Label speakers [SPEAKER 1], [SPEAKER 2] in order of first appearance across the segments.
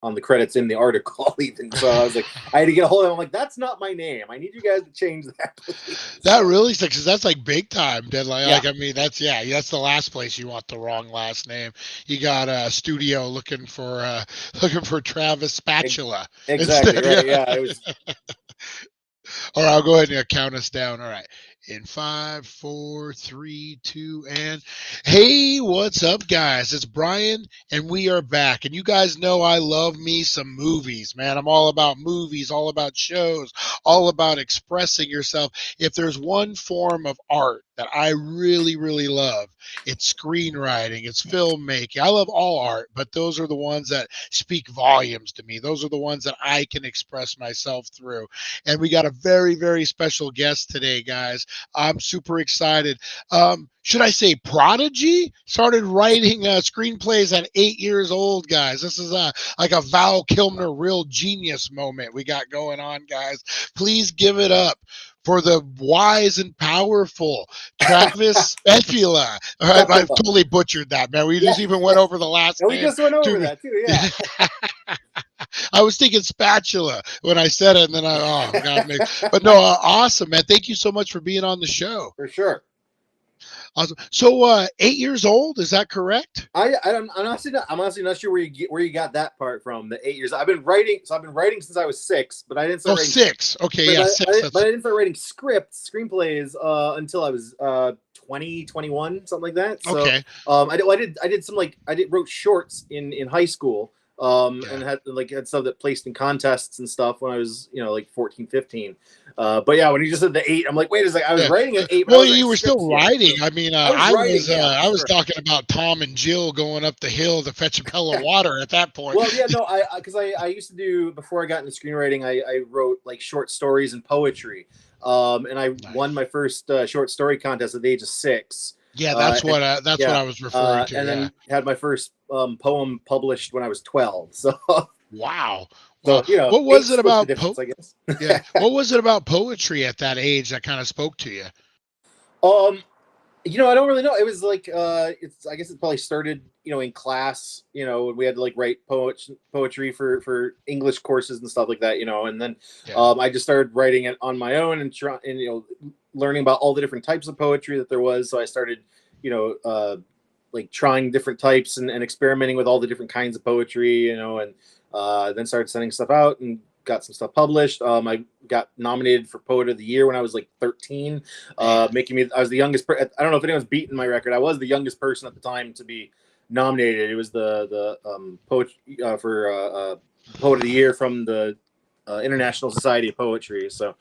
[SPEAKER 1] on the credits in the article even. So I was like, I had to get a hold of him. I'm like, that's not my name. I need you guys to change that, please.
[SPEAKER 2] That really sucks, 'cause that's like big time deadline.
[SPEAKER 1] Yeah,
[SPEAKER 2] Like, I mean, that's the last place you want the wrong last name. You got a studio looking for Travis Spatula
[SPEAKER 1] exactly
[SPEAKER 2] instead.
[SPEAKER 1] right.
[SPEAKER 2] Yeah.
[SPEAKER 1] Yeah, it was.
[SPEAKER 2] All right, I'll go ahead and count us down. All right. In five, four, three, two, and hey, what's up, guys? It's Brian, and we are back. And you guys know I love me some movies, man. I'm all about movies, all about shows, all about expressing yourself. If there's one form of art that I really, really love, it's screenwriting, it's filmmaking. I love all art, but those are the ones that speak volumes to me. Those are the ones that I can express myself through. And we got a very, very special guest today, guys. I'm super excited. Should I say prodigy? Started writing screenplays at 8 years old, guys. This is like a Val Kilmer real genius moment we got going on, guys. Please give it up for the wise and powerful Travis Spatula. All right, I totally butchered that, man. We
[SPEAKER 1] Yeah,
[SPEAKER 2] just even went over the last
[SPEAKER 1] and we
[SPEAKER 2] name.
[SPEAKER 1] just went over that too. Yeah.
[SPEAKER 2] I was thinking spatula when I said it, and then oh god, but no, awesome, man. Thank you so much for being on the show.
[SPEAKER 1] For sure.
[SPEAKER 2] Awesome. So, 8 years old, is that correct?
[SPEAKER 1] I'm honestly not sure where you got that part from. The 8 years I've been writing. So I've been writing since I was 6, but I didn't start
[SPEAKER 2] Oh,
[SPEAKER 1] writing.
[SPEAKER 2] 6. Okay, yeah, 6.
[SPEAKER 1] But I didn't start writing screenplays until I was 20, 21, something like that. So
[SPEAKER 2] okay.
[SPEAKER 1] I did some wrote shorts in high school. And
[SPEAKER 2] Yeah.
[SPEAKER 1] had stuff that placed in contests and stuff when I was, like 14, 15. But yeah, when you just said the 8, I'm like, wait a second, I was
[SPEAKER 2] Yeah.
[SPEAKER 1] writing at 8. But
[SPEAKER 2] Well,
[SPEAKER 1] I was
[SPEAKER 2] you
[SPEAKER 1] writing
[SPEAKER 2] were still
[SPEAKER 1] scripts yet,
[SPEAKER 2] writing.
[SPEAKER 1] so
[SPEAKER 2] I mean,
[SPEAKER 1] I was writing. Yeah,
[SPEAKER 2] I was
[SPEAKER 1] sure.
[SPEAKER 2] talking about Tom and Jill going up the hill to fetch a pail of water at that point.
[SPEAKER 1] Well, yeah, no, because I used to do, before I got into screenwriting, I wrote like short stories and poetry. And I won
[SPEAKER 2] Nice.
[SPEAKER 1] my first short story contest at the age of 6.
[SPEAKER 2] Yeah, that's what
[SPEAKER 1] Yeah,
[SPEAKER 2] I was referring to.
[SPEAKER 1] and
[SPEAKER 2] Yeah.
[SPEAKER 1] then had my first poem published when I was 12. So,
[SPEAKER 2] Wow. Wow.
[SPEAKER 1] so
[SPEAKER 2] What
[SPEAKER 1] eight
[SPEAKER 2] was it
[SPEAKER 1] splits the
[SPEAKER 2] about
[SPEAKER 1] difference, I guess.
[SPEAKER 2] yeah. What was it about poetry at that age that kind of spoke to you?
[SPEAKER 1] Um, I don't really know. It was like I guess it probably started, in class, we had to like write poetry for English courses and stuff like that, and then
[SPEAKER 2] Yeah.
[SPEAKER 1] I just started writing it on my own and learning about all the different types of poetry that there was. So I started, like trying different types and experimenting with all the different kinds of poetry, and then started sending stuff out and got some stuff published. I got nominated for Poet of the Year when I was like 13, making me. I was the youngest. I don't know if anyone's beaten my record. I was the youngest person at the time to be nominated. It was the poet for Poet of the Year from the International Society of Poetry. So,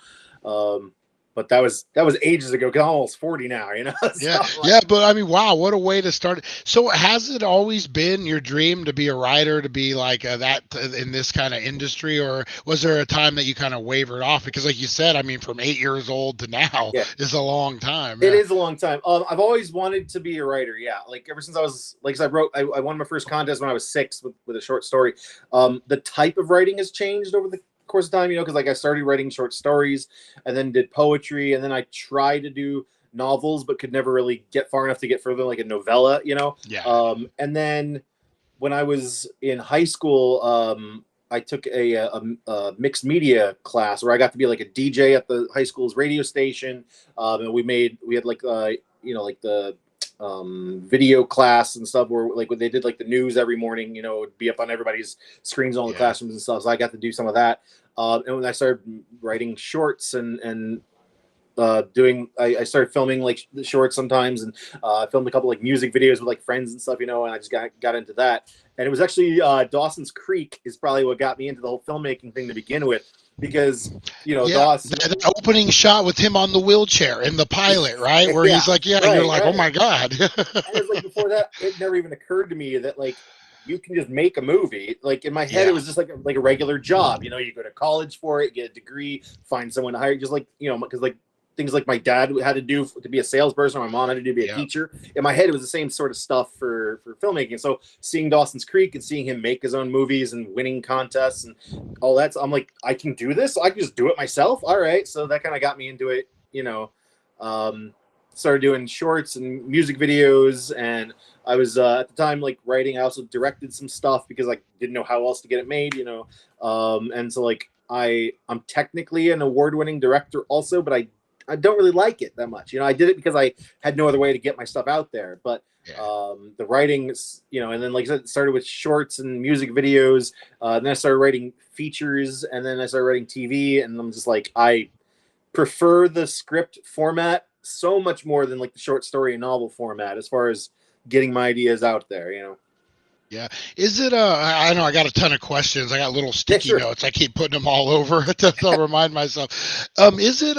[SPEAKER 1] but that was ages ago. Cause I'm almost 40 now. So,
[SPEAKER 2] Yeah, yeah, but I mean, wow, what a way to start. So, has it always been your dream to be a writer, to be like that in this kind of industry, or was there a time that you kind of wavered off? Because, like you said, I mean, from 8 years old to now
[SPEAKER 1] yeah.
[SPEAKER 2] is a long time.
[SPEAKER 1] It
[SPEAKER 2] Yeah.
[SPEAKER 1] is a long time. I've always wanted to be a writer. Yeah, like ever since I was like, I won my first contest when I was 6 with a short story. The type of writing has changed over the course of time, because like I started writing short stories and then did poetry, and then I tried to do novels but could never really get far enough to get further, like a novella.
[SPEAKER 2] Yeah.
[SPEAKER 1] And then when I was in high school, I took a mixed media class where I got to be like a DJ at the high school's radio station, and we had like like the video class and stuff where like when they did like the news every morning, it would be up on everybody's screens in all the
[SPEAKER 2] Yeah.
[SPEAKER 1] classrooms and stuff. So I got to do some of that, and when I started writing shorts and I started filming like the shorts sometimes, and filmed a couple like music videos with like friends and stuff, and I just got into that. And it was actually Dawson's Creek is probably what got me into the whole filmmaking thing to begin with, because
[SPEAKER 2] Yeah,
[SPEAKER 1] Dawson.
[SPEAKER 2] the opening shot with him on the wheelchair in the pilot, right? Where
[SPEAKER 1] Yeah,
[SPEAKER 2] he's like, yeah, and you're
[SPEAKER 1] right,
[SPEAKER 2] like, oh
[SPEAKER 1] right.
[SPEAKER 2] my God.
[SPEAKER 1] And it's like before that, it never even occurred to me that like you can just make a movie. Like in my head, it
[SPEAKER 2] Yeah.
[SPEAKER 1] was just like a regular job. You go to college for it, get a degree, find someone to hire, just like because like things like my dad had to do to be a salesperson, my mom had to do to be a
[SPEAKER 2] Yeah.
[SPEAKER 1] teacher. In my head, it was the same sort of stuff for filmmaking. So seeing Dawson's Creek and seeing him make his own movies and winning contests and all that, so I'm like, I can do this. I can just do it myself. All right, so that kind of got me into it. So started doing shorts and music videos, and I was at the time like writing. I also directed some stuff because I didn't know how else to get it made, you know. And so like I'm technically an award-winning director also, but I don't really like it that much. You know, I did it because I had no other way to get my stuff out there. But
[SPEAKER 2] Yeah.
[SPEAKER 1] the writing, you know, and then like I said, it started with shorts and music videos. Then I started writing features, and then I started writing TV. And I'm just like, I prefer the script format so much more than like the short story and novel format as far as getting my ideas out there. You know.
[SPEAKER 2] Yeah. Is it I know I got a ton of questions. I got little
[SPEAKER 1] Yeah,
[SPEAKER 2] sticky
[SPEAKER 1] sure.
[SPEAKER 2] notes. I keep putting them all over to remind myself. Is it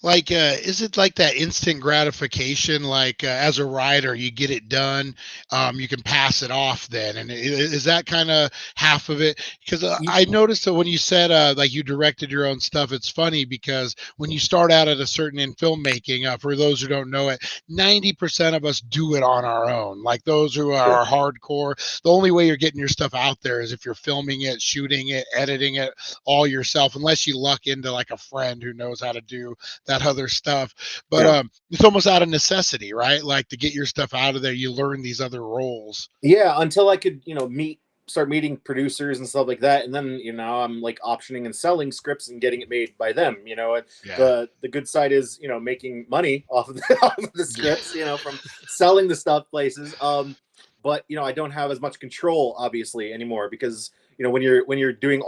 [SPEAKER 2] like is it like that instant gratification, like as a writer you get it done, you can pass it off then, and is that kind of half of it? Because I noticed that when you said like you directed your own stuff, it's funny because when you start out at a certain in filmmaking, for those who don't know it, 90% of us do it on our own. Like those who are hardcore, the only way you're getting your stuff out there is if you're filming it, shooting it, editing it all yourself, unless you luck into like a friend who knows how to do that other stuff. But
[SPEAKER 1] Yeah.
[SPEAKER 2] it's almost out of necessity, right? Like to get your stuff out of there, you learn these other roles.
[SPEAKER 1] Yeah, until I could, you know, start meeting producers and stuff like that, and then you know I'm like optioning and selling scripts and getting it made by them. You know, and
[SPEAKER 2] Yeah.
[SPEAKER 1] the good side is you know making money off of off of the scripts, you know, from selling the stuff places. But you know I don't have as much control obviously anymore because you know when you're doing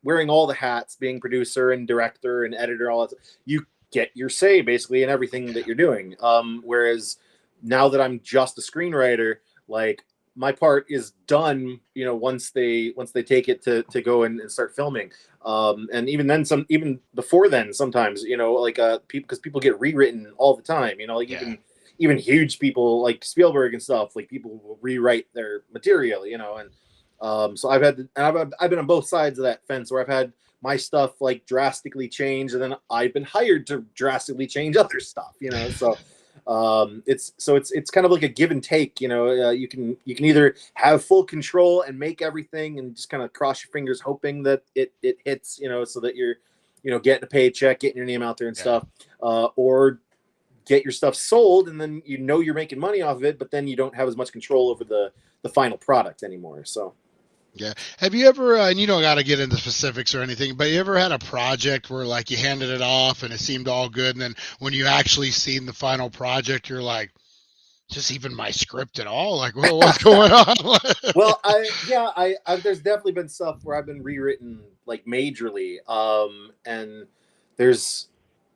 [SPEAKER 1] wearing all the hats, being producer and director and editor, all that, you get your say basically in everything that you're doing. Whereas now that I'm just a screenwriter, like my part is done, you know, once they take it to go and start filming. And even then even before then sometimes, you know, like people, because people get rewritten all the time, you know, like
[SPEAKER 2] Yeah.
[SPEAKER 1] even huge people like Spielberg and stuff, like people will rewrite their material, you know. And so I've been on both sides of that fence where I've had my stuff like drastically changed, and then I've been hired to drastically change other stuff, you know. So it's kind of like a give and take, you know. You can either have full control and make everything and just kind of cross your fingers hoping that it hits, you know, so that you're, you know, getting a paycheck, getting your name out there and
[SPEAKER 2] Yeah.
[SPEAKER 1] stuff, or get your stuff sold and then you know you're making money off of it, but then you don't have as much control over the final product anymore. So
[SPEAKER 2] Yeah. Have you ever, and you don't got to get into specifics or anything, but you ever had a project where like you handed it off and it seemed all good, and then when you actually seen the final project, you're like, just even my script at all? Like, what's going on?
[SPEAKER 1] well, there's definitely been stuff where I've been rewritten like majorly, and there's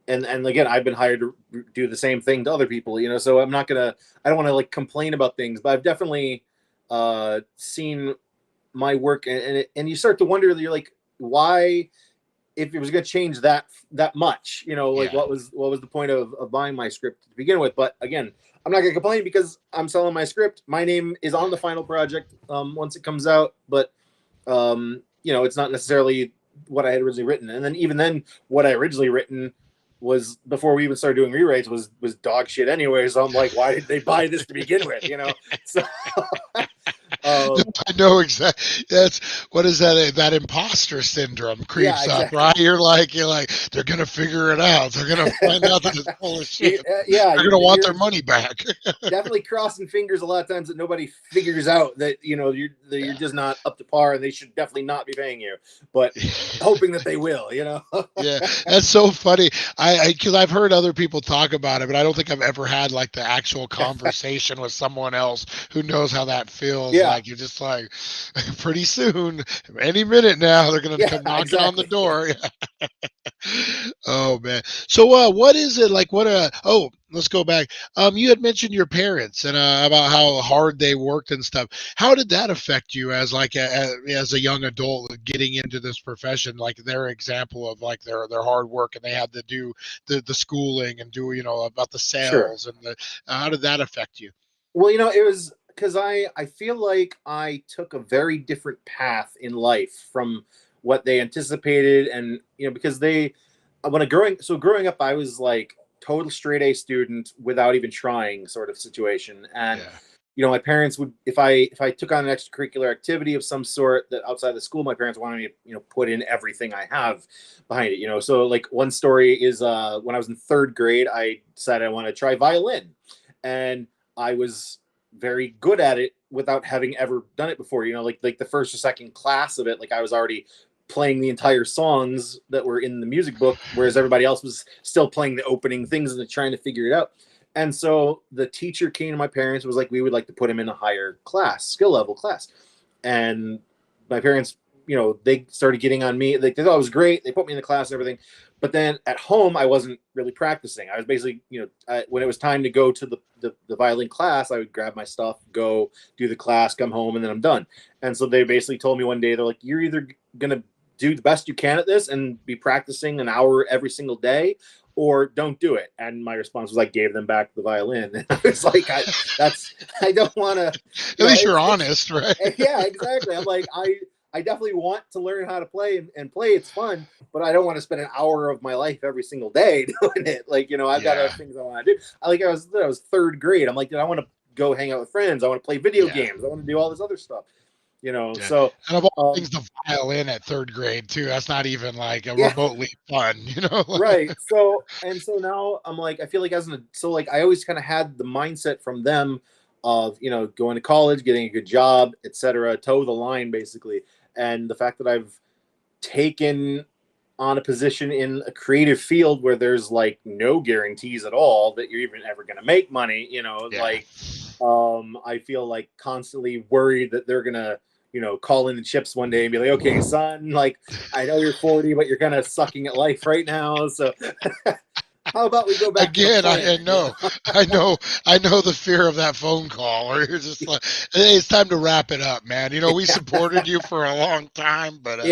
[SPEAKER 1] and again I've been hired to do the same thing to other people, you know. So I don't want to like complain about things, but I've definitely seen my work, and you start to wonder, you're like, why, if it was going to change that much, you know, like
[SPEAKER 2] Yeah.
[SPEAKER 1] what was the point of buying my script to begin with? But again, I'm not going to complain because I'm selling my script. My name is on the final project once it comes out, but you know, it's not necessarily what I had originally written. And then even then, what I originally written was, before we even started doing rewrites, was dog shit anyway. So I'm like, why did they buy this to begin with? You know, so.
[SPEAKER 2] I know exactly. That's what is that? That imposter syndrome creeps
[SPEAKER 1] Yeah,
[SPEAKER 2] up,
[SPEAKER 1] exactly.
[SPEAKER 2] right? You're like, they're gonna figure it out. They're gonna find out that it's full of shit.
[SPEAKER 1] Yeah,
[SPEAKER 2] They're gonna want their money back.
[SPEAKER 1] definitely crossing fingers a lot of times that nobody figures out that, you know, you're just not up to par and they should definitely not be paying you, but hoping that they will, you know.
[SPEAKER 2] Yeah, that's so funny. Because I've heard other people talk about it, but I don't think I've ever had like the actual conversation with someone else who knows how that feels.
[SPEAKER 1] Yeah.
[SPEAKER 2] Like you're just like, pretty soon, any minute now, they're gonna
[SPEAKER 1] Yeah,
[SPEAKER 2] come knocking on the
[SPEAKER 1] exactly.
[SPEAKER 2] door. Oh man. So what is it like? Oh, let's go back. You had mentioned your parents and about how hard they worked and stuff. How did that affect you as like as a young adult getting into this profession? Like their example of like their hard work, and they had to do the schooling and do, you know, about the
[SPEAKER 1] Sure.
[SPEAKER 2] sales and the how did that affect you?
[SPEAKER 1] Well, you know, it was because I feel like I took a very different path in life from what they anticipated, and you know, because they when I growing up, I was like total straight A student without even trying sort of situation, and
[SPEAKER 2] Yeah.
[SPEAKER 1] my parents would, if I took on an extracurricular activity of some sort that outside the school, my parents wanted me to, put in everything I have behind it. So like one story is when I was in third grade, I decided I want to try violin, and I was very good at it without having ever done it before. Like the first or second class of it, like I was already playing the entire songs that were in the music book, whereas everybody else was still playing the opening things and trying to figure it out. And so the teacher came to my parents, was like, we would like to put him in a higher class, skill level class. And my parents, they started getting on me. They thought it was great. They put me in the class and everything. But then at home, I wasn't really practicing. I was basically, when it was time to go to the violin class, I would grab my stuff, go do the class, come home, and then I'm done. And so they basically told me one day, they're like, you're either going to do the best you can at this and be practicing an hour every single day, or don't do it. And my response was, I gave them back the violin. And I was like, I don't want to.
[SPEAKER 2] At least you're honest, right?
[SPEAKER 1] Yeah, exactly. I'm like, I definitely want to learn how to play and play. It's fun, but I don't want to spend an hour of my life every single day doing it. Like, I've got other things I want to do. I was third grade. I'm like, I want to go hang out with friends. I want to play video games. I want to do all this other stuff. So
[SPEAKER 2] and of all things, the violin at third grade too. That's not even like a remotely fun,
[SPEAKER 1] Right. So now I'm like, I feel like I always kind of had the mindset from them of, going to college, getting a good job, etc., toe the line basically. And the fact that I've taken on a position in a creative field where there's like no guarantees at all that you're even ever going to make money, I feel like constantly worried that they're going to, call in the chips one day and be like, okay, son, like, I know you're 40, but you're kind of sucking at life right now. So how about we go back
[SPEAKER 2] again? I know the fear of that phone call where you're just like, hey, it's time to wrap it up, man. We supported you for a long time, but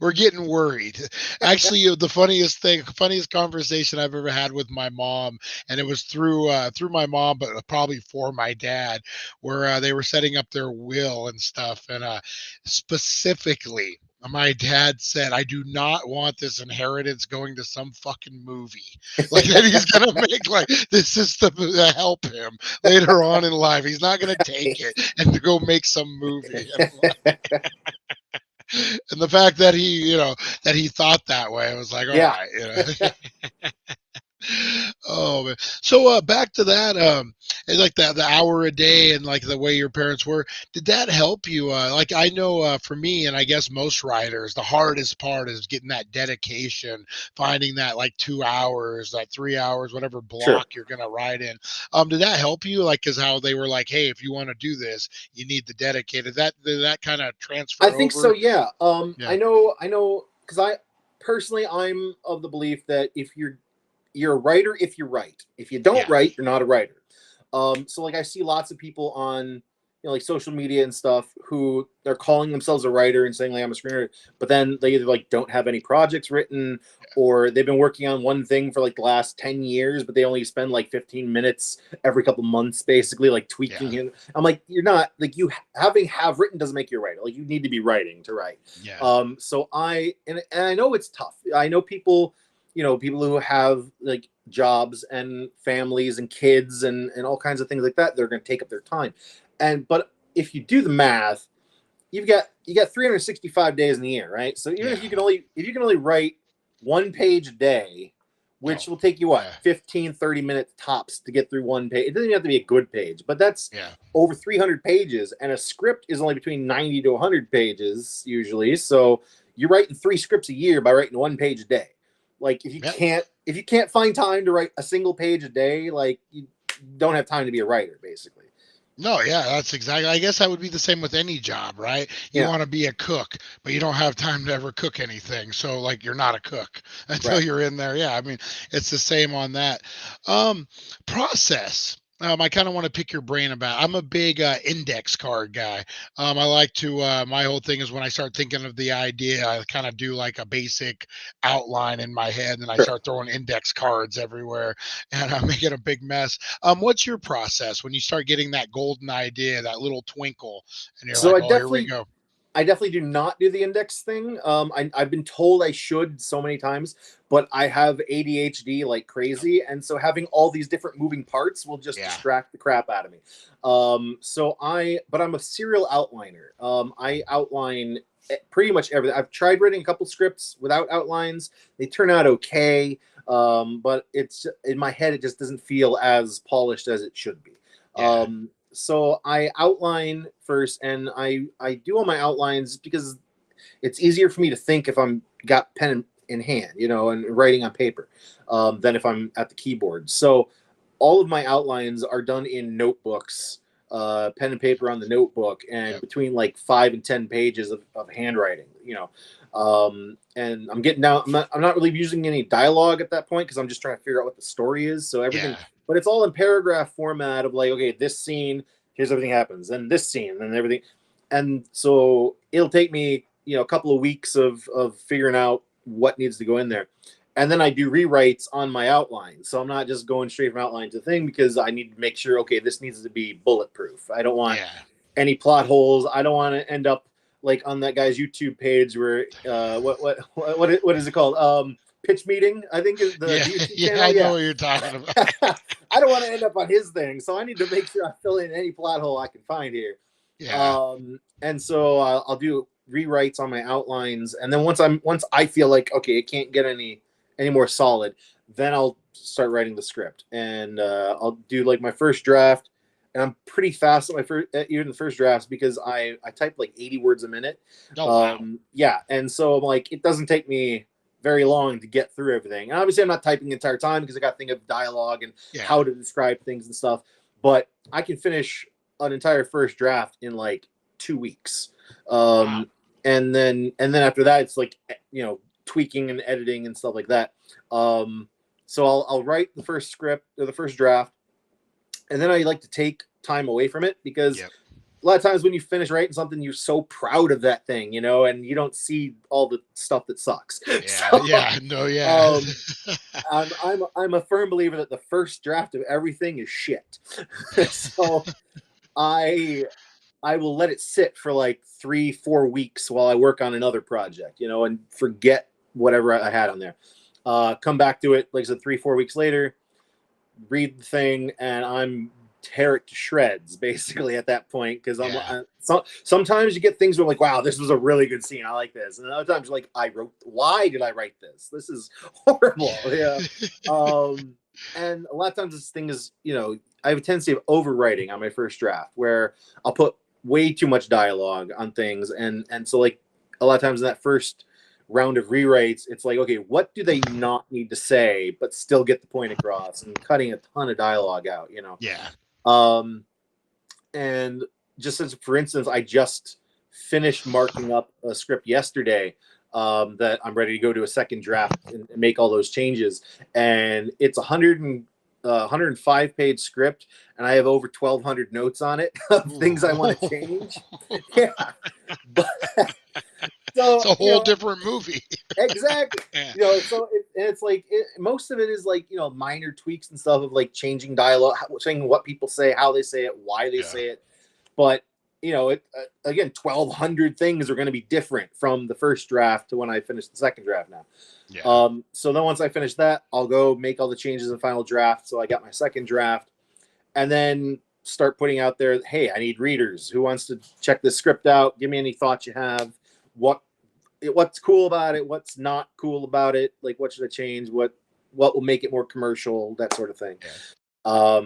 [SPEAKER 2] we're getting worried. Actually, the funniest conversation I've ever had with my mom, and it was through my mom, but probably for my dad, where they were setting up their will and stuff, and specifically, my dad said, I do not want this inheritance going to some fucking movie. Like that he's going to make, like, this is to help him later on in life. He's not going to take it and to go make some movie. And the fact that he thought that way, I was like, all right. Oh man. So back to that, like the hour a day and like the way your parents were, did that help you? Like I know for me, and I guess most writers, the hardest part is getting that dedication, finding that like 2 hours, like 3 hours, whatever block you're gonna write in. Did that help you? Like, cause how they were like, hey, if you want to do this, you need the dedicated. Did that kind of transfer?
[SPEAKER 1] I think
[SPEAKER 2] over?
[SPEAKER 1] so. Yeah. I know, because I'm of the belief that if you're a writer if you write. If you don't write, you're not a writer. So like I see lots of people on like social media and stuff who they're calling themselves a writer and saying like I'm a screenwriter, but then they either like don't have any projects written, or they've been working on one thing for like the last 10 years, but they only spend like 15 minutes every couple months basically like tweaking it. I'm like, you're not like, you have written doesn't make you a writer. Like you need to be writing to write. So I know it's tough. I know people who have like jobs and families and kids and all kinds of things like that, they're going to take up their time. But if you do the math, you got 365 days in the year, right? So even if you can only write one page a day, which will take you 15, 30 minutes tops to get through one page. It doesn't even have to be a good page, but that's over 300 pages, and a script is only between 90 to 100 pages usually. So you're writing 3 scripts a year by writing 1 page a day. Like if you can't find time to write a single page a day, like you don't have time to be a writer, basically.
[SPEAKER 2] No, that's exactly. I guess that would be the same with any job, right? You want to be a cook, but you don't have time to ever cook anything. So like you're not a cook until you're in there. Yeah, I mean, it's the same on that. Process. I kind of want to pick your brain about. I'm a big index card guy. I like to. My whole thing is when I start thinking of the idea, I kind of do like a basic outline in my head, and I start throwing index cards everywhere, and I make it a big mess. What's your process when you start getting that golden idea, that little twinkle, and you're like, "Oh, here we go."
[SPEAKER 1] I definitely do not do the index thing. I've been told I should so many times, but I have ADHD like crazy, and so having all these different moving parts will just
[SPEAKER 2] Yeah.
[SPEAKER 1] distract the crap out of me. But I'm a serial outliner. I outline pretty much everything. I've tried writing a couple scripts without outlines. They turn out okay, but it's in my head. It just doesn't feel as polished as it should be.
[SPEAKER 2] Yeah.
[SPEAKER 1] So I outline first, and I do all my outlines because it's easier for me to think if I'm got pen in hand, and writing on paper, than if I'm at the keyboard. So all of my outlines are done in notebooks, pen and paper on the notebook, and
[SPEAKER 2] Yep.
[SPEAKER 1] between like 5 and 10 pages of handwriting. And I'm getting down. I'm not really using any dialogue at that point because I'm just trying to figure out what the story is. So everything,
[SPEAKER 2] Yeah.
[SPEAKER 1] but it's all in paragraph format of like, okay, this scene, here's everything happens, and this scene, and everything. And so it'll take me, a couple of weeks of figuring out what needs to go in there. And then I do rewrites on my outline. So I'm not just going straight from outline to thing because I need to make sure, okay, this needs to be bulletproof. I don't want
[SPEAKER 2] Yeah.
[SPEAKER 1] any plot holes. I don't want to end up like on that guy's YouTube page where what is it called? Pitch meeting, I think is the
[SPEAKER 2] Yeah.
[SPEAKER 1] YouTube
[SPEAKER 2] Yeah.
[SPEAKER 1] channel.
[SPEAKER 2] I know
[SPEAKER 1] Yeah.
[SPEAKER 2] what you're talking about.
[SPEAKER 1] I don't want to end up on his thing. So I need to make sure I fill in any plot hole I can find here.
[SPEAKER 2] Yeah.
[SPEAKER 1] And so I'll do rewrites on my outlines, and then once I feel like okay, it can't get any more solid, then I'll start writing the script, and I'll do like my first draft, and I'm pretty fast at even the first drafts because I type like 80 words a minute.
[SPEAKER 2] Oh wow.
[SPEAKER 1] Yeah, and so I'm like, it doesn't take me very long to get through everything. And obviously, I'm not typing the entire time because I got to think of dialogue and
[SPEAKER 2] Yeah.
[SPEAKER 1] how to describe things and stuff. But I can finish an entire first draft in like 2 weeks.
[SPEAKER 2] Wow.
[SPEAKER 1] And then after that, it's like, tweaking and editing and stuff like that. So I'll write the first script or the first draft, and then I like to take time away from it because
[SPEAKER 2] Yep.
[SPEAKER 1] a lot of times when you finish writing something, you're so proud of that thing, and you don't see all the stuff that sucks.
[SPEAKER 2] Yeah.
[SPEAKER 1] So,
[SPEAKER 2] Yeah. No. Yeah.
[SPEAKER 1] I'm a firm believer that the first draft of everything is shit. So I will let it sit for like 3-4 weeks while I work on another project, and forget whatever I had on there. Come back to it, like I said, 3-4 weeks later, read the thing, and I'm tear it to shreds basically at that point because
[SPEAKER 2] Yeah.
[SPEAKER 1] sometimes you get things where I'm like, wow, this was a really good scene, I like this, and other times you're like, why did I write this? This is horrible. Yeah. And a lot of times this thing is, I have a tendency of overwriting on my first draft where I'll put way too much dialogue on things, and so like a lot of times in that first round of rewrites, it's like, okay, what do they not need to say but still get the point across, and cutting a ton of dialogue out,
[SPEAKER 2] Yeah.
[SPEAKER 1] And just as for instance, I just finished marking up a script yesterday, that I'm ready to go to a second draft and make all those changes, and it's 105-page script, and I have over 1,200 notes on it of things I want to change. Yeah, but so
[SPEAKER 2] It's a whole different movie.
[SPEAKER 1] exactly.
[SPEAKER 2] Yeah.
[SPEAKER 1] It's like most of it is like minor tweaks and stuff of like changing dialogue, saying what people say, how they say it, why they
[SPEAKER 2] Yeah.
[SPEAKER 1] say it. But again, 1,200 things are going to be different from the first draft to when I finish the second draft now.
[SPEAKER 2] Yeah.
[SPEAKER 1] So then once I finish that, I'll go make all the changes in final draft. So I got my second draft, and then start putting out there, hey, I need readers. Who wants to check this script out? Give me any thoughts you have. What's cool about it? What's not cool about it? Like, what should I change? What will make it more commercial? That sort of thing.
[SPEAKER 2] Yeah.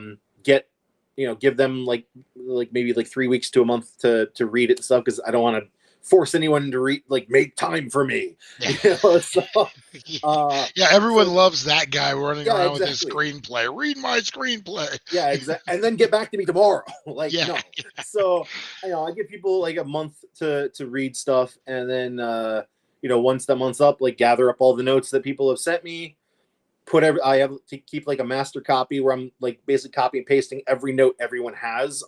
[SPEAKER 1] Give them like maybe like 3 weeks to a month to read it and stuff, because I don't want to force anyone to read, like, make time for me.
[SPEAKER 2] Yeah. Yeah, everyone loves that guy running around with his screenplay. Read my screenplay.
[SPEAKER 1] Yeah, exactly. And then get back to me tomorrow. Like,
[SPEAKER 2] Yeah.
[SPEAKER 1] no. So I give people like a month to read stuff, and then once that month's up, like, gather up all the notes that people have sent me. I have to keep like a master copy where I'm like basically copy and pasting every note everyone has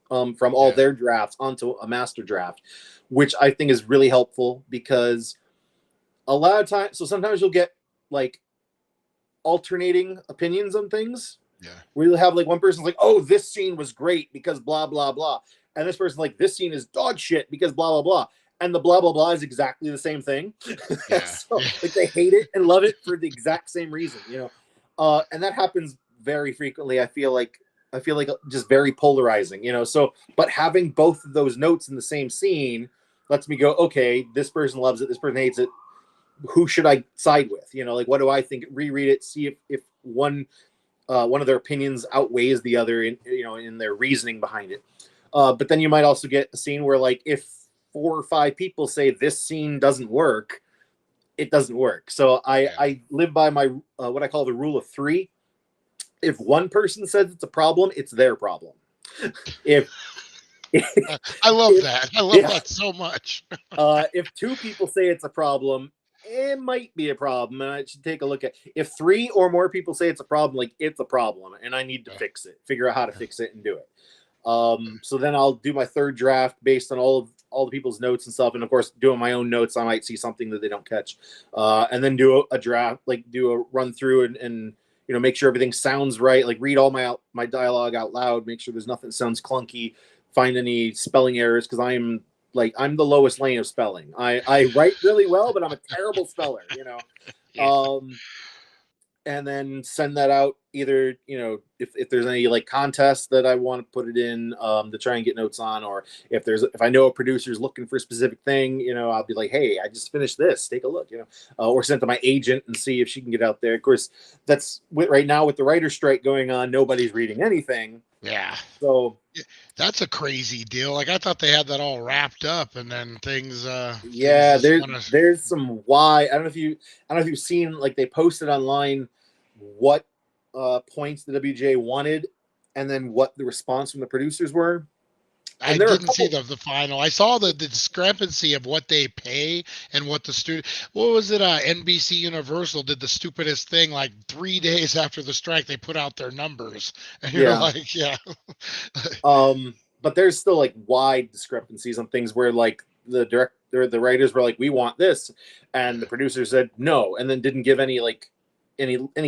[SPEAKER 1] from all their drafts onto a master draft, which I think is really helpful because a lot of times, so sometimes you'll get like alternating opinions on things.
[SPEAKER 2] Yeah.
[SPEAKER 1] Where you'll have like one person's like, oh, this scene was great because blah, blah, blah. And this person's like, this scene is dog shit because blah, blah, blah. and the blah blah blah is exactly the same thing.
[SPEAKER 2] Yeah.
[SPEAKER 1] So like they hate it and love it for the exact same reason, and that happens very frequently. I feel like just very polarizing, so but having both of those notes in the same scene lets me go, okay, this person loves it, this person hates it, who should I side with, like what do I think, reread it, see if one of their opinions outweighs the other in their reasoning behind it. But then you might also get a scene where, like, if 4 or 5 people say this scene doesn't work, it doesn't work. So I live by my what I call the rule of 3. If one person says it's a problem, it's their problem. If
[SPEAKER 2] I love
[SPEAKER 1] if,
[SPEAKER 2] that. I love
[SPEAKER 1] yeah,
[SPEAKER 2] that so much.
[SPEAKER 1] if 2 people say it's a problem, it might be a problem, and I should take a look at. If 3 or more people say it's a problem, like, it's a problem, and I need to fix it, figure out how to fix it, and do it. So then I'll do my third draft based on all the people's notes and stuff, and of course, doing my own notes, I might see something that they don't catch, and then do a draft, like do a run through and make sure everything sounds right, like read all my dialogue out loud, make sure there's nothing that sounds clunky, find any spelling errors, because I'm the lowest lane of spelling. I write really well, but I'm a terrible speller,
[SPEAKER 2] Yeah.
[SPEAKER 1] and then send that out, either if there's any like contests that I want to put it in, to try and get notes on, or if I know a producer's looking for a specific thing, I'll be like, hey, I just finished this, take a look, or send to my agent and see if she can get out there. Of course, that's right now with the writer's strike going on, nobody's reading anything.
[SPEAKER 2] Yeah.
[SPEAKER 1] So
[SPEAKER 2] That's a crazy deal. Like I thought they had that all wrapped up, and then things
[SPEAKER 1] yeah,
[SPEAKER 2] just want to.
[SPEAKER 1] there's some why. I don't know if you've seen, like, they posted online what points the WJ wanted, and then what the response from the producers were.
[SPEAKER 2] I
[SPEAKER 1] And there are a
[SPEAKER 2] didn't see
[SPEAKER 1] couple.
[SPEAKER 2] the final. I saw the discrepancy of what they pay and what the studio. What was it? NBC Universal did the stupidest thing. Like 3 days after the strike, they put out their numbers, and you're
[SPEAKER 1] Yeah.
[SPEAKER 2] like, yeah,
[SPEAKER 1] But there's still, like, wide discrepancies on things where, like, the writers were like, we want this, and the producer said no, and then didn't give any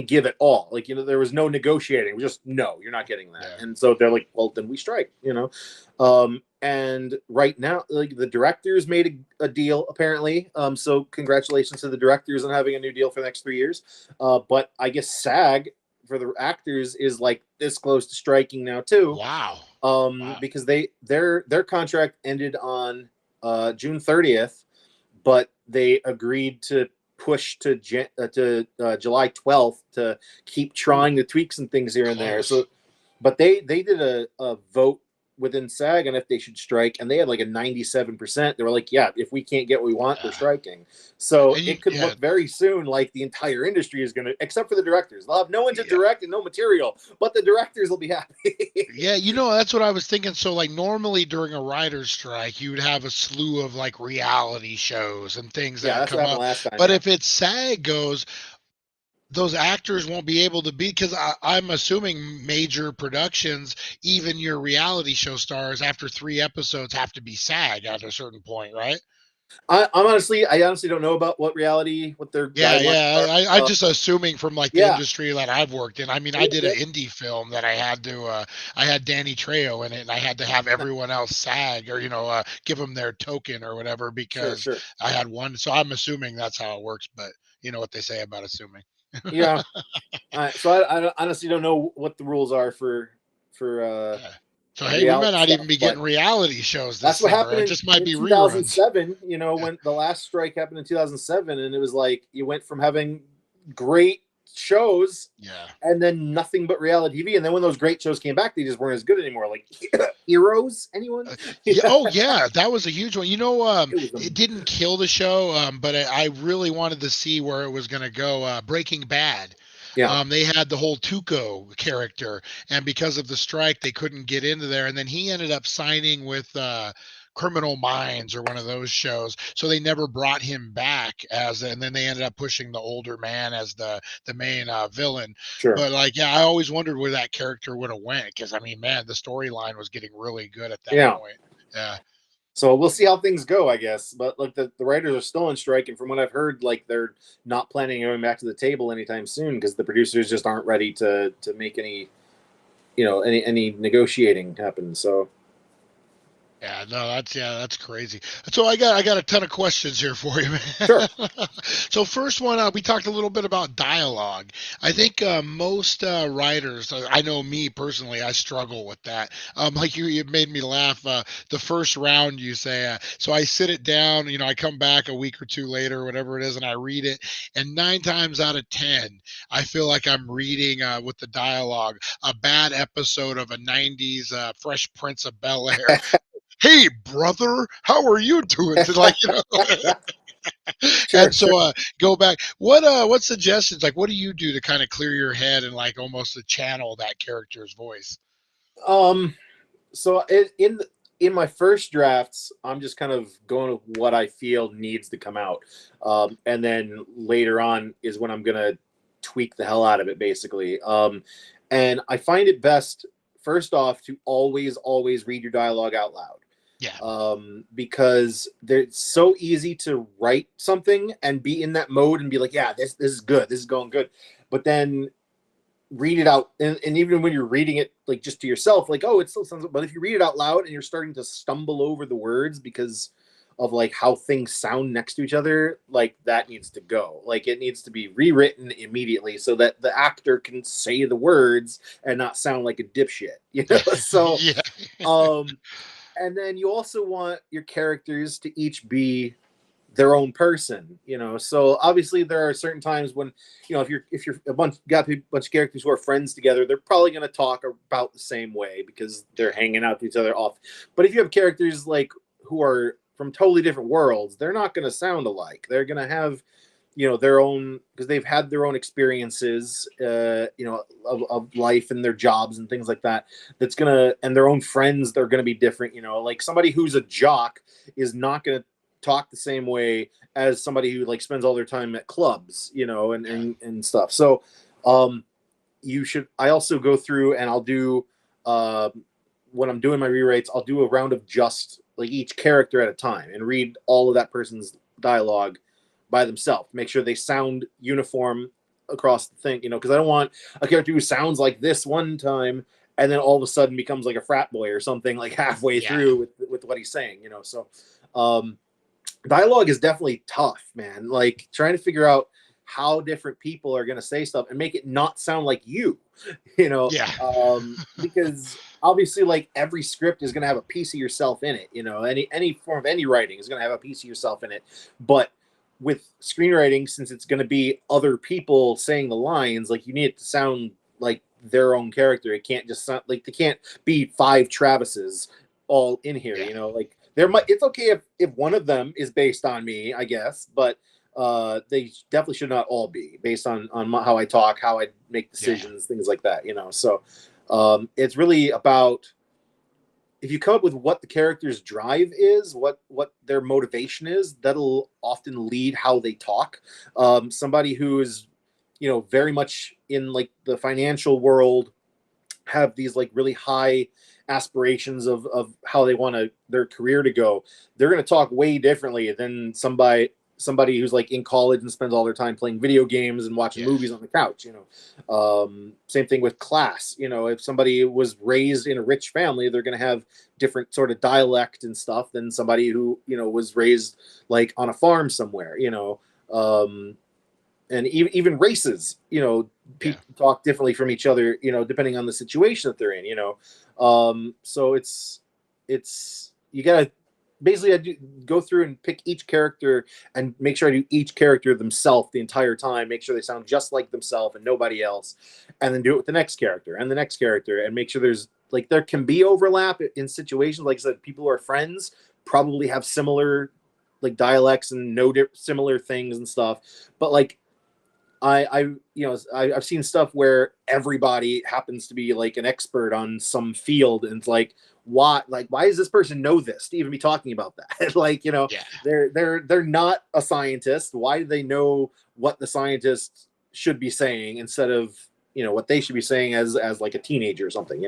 [SPEAKER 1] give at all. Like, there was no negotiating. It was just, no, you're not getting that.
[SPEAKER 2] yeah,
[SPEAKER 1] And so they're like, well, then we strike. And right now, like, the directors made a deal, apparently. So congratulations to the directors on having a new deal for the next 3 years. But I guess SAG for the actors is like this close to striking now too.
[SPEAKER 2] wow, wow,
[SPEAKER 1] Because their contract ended on June 30th, but they agreed to push to July 12th to keep trying the tweaks and things here and there.
[SPEAKER 2] close.
[SPEAKER 1] So, but they did a vote within SAG on if they should strike, and they had like a 97%. They were like, yeah, if we can't get what we want, we're
[SPEAKER 2] Yeah,
[SPEAKER 1] striking. So
[SPEAKER 2] and
[SPEAKER 1] it could
[SPEAKER 2] yeah,
[SPEAKER 1] look very soon like the entire industry is going to, except for the directors. They'll have no one to
[SPEAKER 2] yeah.
[SPEAKER 1] direct and no material, but the directors will be happy.
[SPEAKER 2] Yeah, that's what I was thinking. So, like, normally during a writer's strike, you would have a slew of like reality shows and things
[SPEAKER 1] Yeah,
[SPEAKER 2] that
[SPEAKER 1] that's what
[SPEAKER 2] come
[SPEAKER 1] happened
[SPEAKER 2] up.
[SPEAKER 1] last time.
[SPEAKER 2] But
[SPEAKER 1] Yeah.
[SPEAKER 2] if it's SAG goes, those actors won't be able to be, because I'm assuming major productions, even your reality show stars, after 3 episodes have to be SAG at a certain point, right?
[SPEAKER 1] I honestly don't know about what their
[SPEAKER 2] Yeah,
[SPEAKER 1] guidelines
[SPEAKER 2] yeah.
[SPEAKER 1] are.
[SPEAKER 2] I'm just assuming from like the
[SPEAKER 1] Yeah,
[SPEAKER 2] industry that I've worked in. I mean, I did an indie film that I had Danny Trejo in it, and I had to have everyone else SAG, or give them their token or whatever,
[SPEAKER 1] sure,
[SPEAKER 2] because
[SPEAKER 1] sure.
[SPEAKER 2] I had one. So I'm assuming that's how it works. But you know what they say about assuming.
[SPEAKER 1] Yeah. So I honestly don't know what the rules are for
[SPEAKER 2] Yeah. So hey, we might
[SPEAKER 1] reality
[SPEAKER 2] not even
[SPEAKER 1] stuff,
[SPEAKER 2] be
[SPEAKER 1] but
[SPEAKER 2] getting reality shows this
[SPEAKER 1] that's what
[SPEAKER 2] summer.
[SPEAKER 1] happened
[SPEAKER 2] It
[SPEAKER 1] in,
[SPEAKER 2] just might
[SPEAKER 1] in
[SPEAKER 2] be reruns.
[SPEAKER 1] 2007.
[SPEAKER 2] Yeah.
[SPEAKER 1] When the last strike happened in 2007, and it was like you went from having great shows
[SPEAKER 2] Yeah.
[SPEAKER 1] and then nothing but reality TV, and then when those great shows came back, they just weren't as good anymore. Like Heroes, anyone?
[SPEAKER 2] Yeah.
[SPEAKER 1] Yeah,
[SPEAKER 2] Oh, yeah. That was a huge one.
[SPEAKER 1] it was
[SPEAKER 2] It didn't kill the show, but I really wanted to see where it was going to go. Breaking Bad.
[SPEAKER 1] yeah,
[SPEAKER 2] They had the whole Tuco character, and because of the strike, they couldn't get into there. And then he ended up signing with Criminal Minds, or one of those shows, so they never brought him back and then they ended up pushing the older man as the main villain.
[SPEAKER 1] sure.
[SPEAKER 2] But like, yeah, I always wondered where that character would have went, because I mean, man, the storyline was getting really good at that
[SPEAKER 1] Yeah.
[SPEAKER 2] point. Yeah.
[SPEAKER 1] So we'll see how things go, I guess. But like the writers are still on strike, and from what I've heard, like they're not planning on going back to the table anytime soon because the producers just aren't ready to make any negotiating happen. So
[SPEAKER 2] That's crazy. So I got a ton of questions here for you,
[SPEAKER 1] Sure.
[SPEAKER 2] man. So first one, we talked a little bit about dialogue. I think most writers, I know me personally, I struggle with that. Like you made me laugh. The first round, you say. So I sit it down. I come back a week or two later, whatever it is, and I read it. And 9 times out of 10, I feel like I'm reading with the dialogue a bad episode of a '90s Fresh Prince of Bel Air. Hey brother, how are you doing?
[SPEAKER 1] Sure,
[SPEAKER 2] And
[SPEAKER 1] sure.
[SPEAKER 2] so go back. What suggestions, like what do you do to kind of clear your head and like almost to channel that character's voice?
[SPEAKER 1] Um, so in my first drafts, I'm just kind of going with what I feel needs to come out, and then later on is when I'm gonna tweak the hell out of it, basically. And I find it best, first off, to always read your dialogue out loud,
[SPEAKER 2] Yeah.
[SPEAKER 1] because it's so easy to write something and be in that mode and be like, yeah, this is good, this is going good, but then read it out, and even when you're reading it like just to yourself, like, oh, it still sounds, but if you read it out loud and you're starting to stumble over the words because of like how things sound next to each other, like that needs to go. Like it needs to be rewritten immediately so that the actor can say the words and not sound like a dipshit, so
[SPEAKER 2] Yeah.
[SPEAKER 1] um and then you also want your characters to each be their own person, so obviously there are certain times when, if you're got a bunch of characters who are friends together, they're probably going to talk about the same way because they're hanging out with each other off. But if you have characters like who are from totally different worlds, they're not going to sound alike. They're going to have, their own, because they've had their own experiences, of life and their jobs and things like that. And their own friends, they're gonna be different. Like somebody who's a jock is not gonna talk the same way as somebody who like spends all their time at clubs,
[SPEAKER 2] Yeah.
[SPEAKER 1] and stuff. So, you should. I also go through and I'll do, when I'm doing my rewrites, I'll do a round of just like each character at a time and read all of that person's dialogue by themselves. Make sure they sound uniform across the thing, because I don't want a character who sounds like this one time and then all of a sudden becomes like a frat boy or something like halfway
[SPEAKER 2] Yeah.
[SPEAKER 1] through with what he's saying, So, um, dialogue is definitely tough, man. Like trying to figure out how different people are going to say stuff and make it not sound like you,
[SPEAKER 2] Yeah.
[SPEAKER 1] because obviously like every script is going to have a piece of yourself in it, any form of any writing is going to have a piece of yourself in it. But with screenwriting, since it's going to be other people saying the lines, like you need it to sound like their own character. It can't just sound like, they can't be five Travises all in here,
[SPEAKER 2] Yeah.
[SPEAKER 1] like it's okay if one of them is based on me, I guess, but they definitely should not all be based on how I talk, how I make
[SPEAKER 2] Yeah.
[SPEAKER 1] decisions, things like that, so it's really about, if you come up with what the character's drive is, what their motivation is, that'll often lead how they talk. Somebody who is, very much in like the financial world, have these like really high aspirations of how they want their career to go, they're going to talk way differently than somebody who's like in college and spends all their time playing video games and watching
[SPEAKER 2] Yeah.
[SPEAKER 1] movies on the couch. Same thing with class. If somebody was raised in a rich family, they're going to have different sort of dialect and stuff than somebody who was raised like on a farm somewhere. And even races,
[SPEAKER 2] Yeah.
[SPEAKER 1] people talk differently from each other, depending on the situation that they're in, so it's you gotta basically, I do go through and pick each character and make sure I do each character themselves the entire time, make sure they sound just like themselves and nobody else, and then do it with the next character and the next character, and make sure there's like, there can be overlap in situations, like I said, people who are friends probably have similar like dialects and know similar things and stuff, but like I've seen stuff where everybody happens to be like an expert on some field, and it's why does this person know this to even be talking about that? Like,
[SPEAKER 2] Yeah.
[SPEAKER 1] they're not a scientist. Why do they know what the scientist should be saying instead of what they should be saying as like a teenager or something?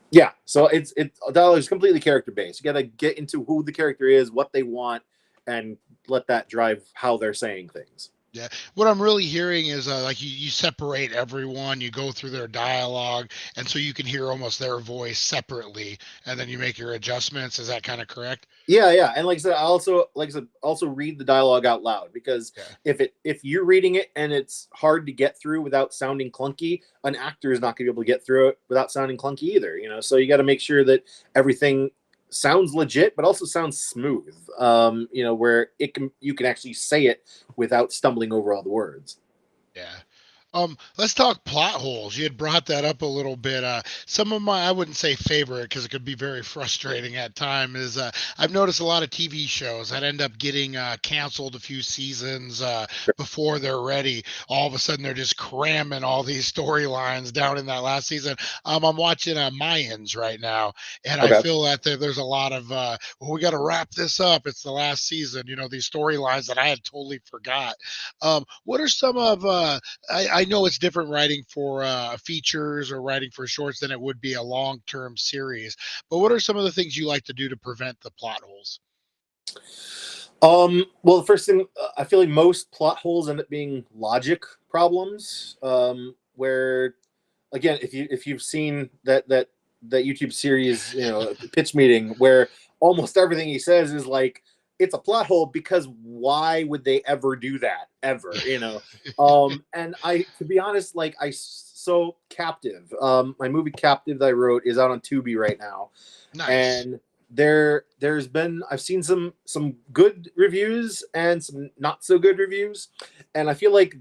[SPEAKER 1] Yeah. So it's dialogue is completely character based. You got to get into who the character is, what they want, and let that drive how they're saying things.
[SPEAKER 2] Yeah. What I'm really hearing is like you separate everyone, you go through their dialogue, and so you can hear almost their voice separately, and then you make your adjustments. Is that kind of correct?
[SPEAKER 1] Yeah, yeah, and like I said, also read the dialogue out loud, because
[SPEAKER 2] Yeah.
[SPEAKER 1] if you're reading it and it's hard to get through without sounding clunky, an actor is not going to be able to get through it without sounding clunky either. So you got to make sure that everything sounds legit, but also sounds smooth. Where you can actually say it without stumbling over all the words.
[SPEAKER 2] Yeah. Let's talk plot holes. You had brought that up a little bit. Some of my, I wouldn't say favorite because it could be very frustrating at times, is I've noticed a lot of TV shows that end up getting canceled a few seasons before they're ready. All of a sudden, they're just cramming all these storylines down in that last season. I'm watching Mayans right now, and I
[SPEAKER 1] Okay.
[SPEAKER 2] feel that there's a lot of, well, we got to wrap this up. It's the last season. These storylines that I had totally forgot. What are some of I know it's different writing for features or writing for shorts than it would be a long-term series. But what are some of the things you like to do to prevent the plot holes?
[SPEAKER 1] Well, the first thing, I feel like most plot holes end up being logic problems. Where, again, if you've seen that YouTube series, pitch meeting, where almost everything he says is like, it's a plot hole, because why would they ever do that ever? And to be honest, like, so Captive, my movie Captive that I wrote is out on Tubi right now,
[SPEAKER 2] Nice.
[SPEAKER 1] and there's been, I've seen some good reviews and some not so good reviews, and I feel like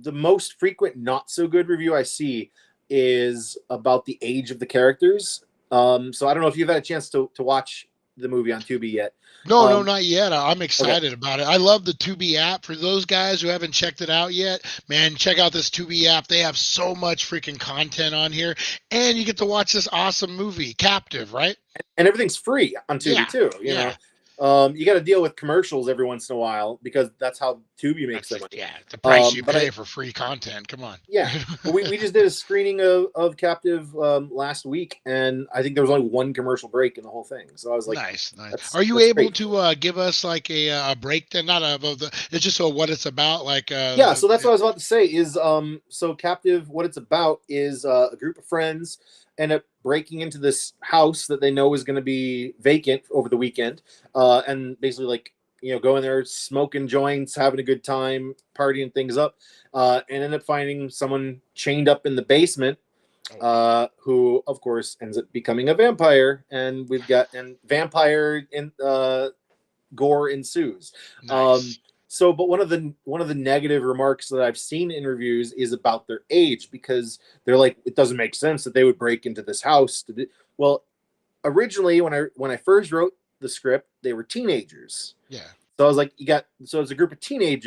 [SPEAKER 1] the most frequent not so good review I see is about the age of the characters. So I don't know if you've had a chance to watch the movie on Tubi yet.
[SPEAKER 2] No, no,
[SPEAKER 1] um
[SPEAKER 2] not yet. I'm
[SPEAKER 1] okay.
[SPEAKER 2] excited about it. I love the Tubi app. For those guys who haven't checked it out yet, man, check out this Tubi app. They have so much freaking content on here, and you get to watch this awesome movie, Captive, right?
[SPEAKER 1] And everything's free on Tubi
[SPEAKER 2] Yeah,
[SPEAKER 1] too.
[SPEAKER 2] yeah.
[SPEAKER 1] You got to deal with commercials every once in a while, because that's how Tubi makes
[SPEAKER 2] That's
[SPEAKER 1] their
[SPEAKER 2] it.
[SPEAKER 1] money.
[SPEAKER 2] Yeah, the price you
[SPEAKER 1] But I
[SPEAKER 2] pay for free content. Come on.
[SPEAKER 1] Yeah, but we just did a screening of Captive last week, and I think there was only one commercial break in the whole thing. So I was like,
[SPEAKER 2] Nice, nice.
[SPEAKER 1] that's
[SPEAKER 2] Are you
[SPEAKER 1] that's
[SPEAKER 2] able
[SPEAKER 1] great.
[SPEAKER 2] to give us like a breakdown, not of the, it's just what it's about, like
[SPEAKER 1] Yeah, so that's what I was about to say. Is so Captive, what it's about is a group of friends end up breaking into this house that they know is going to be vacant over the weekend, and basically, like, going there, smoking joints, having a good time, partying things up, and end up finding someone chained up in the basement,
[SPEAKER 2] oh wow,
[SPEAKER 1] who of course ends up becoming a vampire, and vampire in gore ensues. Um,
[SPEAKER 2] nice.
[SPEAKER 1] but one of the negative remarks that I've seen in reviews is about their age, because they're like, it doesn't make sense that they would break into this house to do. Well, originally, when I first wrote the script, they were teenagers.
[SPEAKER 2] Yeah,
[SPEAKER 1] So I was like, it's a group of group of teenage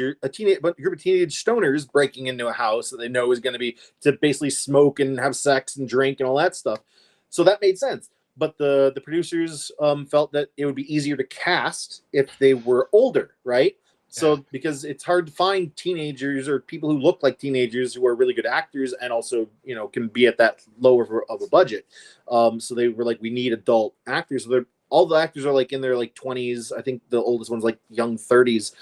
[SPEAKER 1] stoners breaking into a house that they know is going to be to basically smoke and have sex and drink and all that stuff. So that made sense. But the producers felt that it would be easier to cast if they were older, right?
[SPEAKER 2] yeah,
[SPEAKER 1] So, because it's hard to find teenagers or people who look like teenagers who are really good actors and also can be at that lower of a budget. So they were like, we need adult actors. So all the actors are like in their like 20s. I think the oldest one's like young 30s.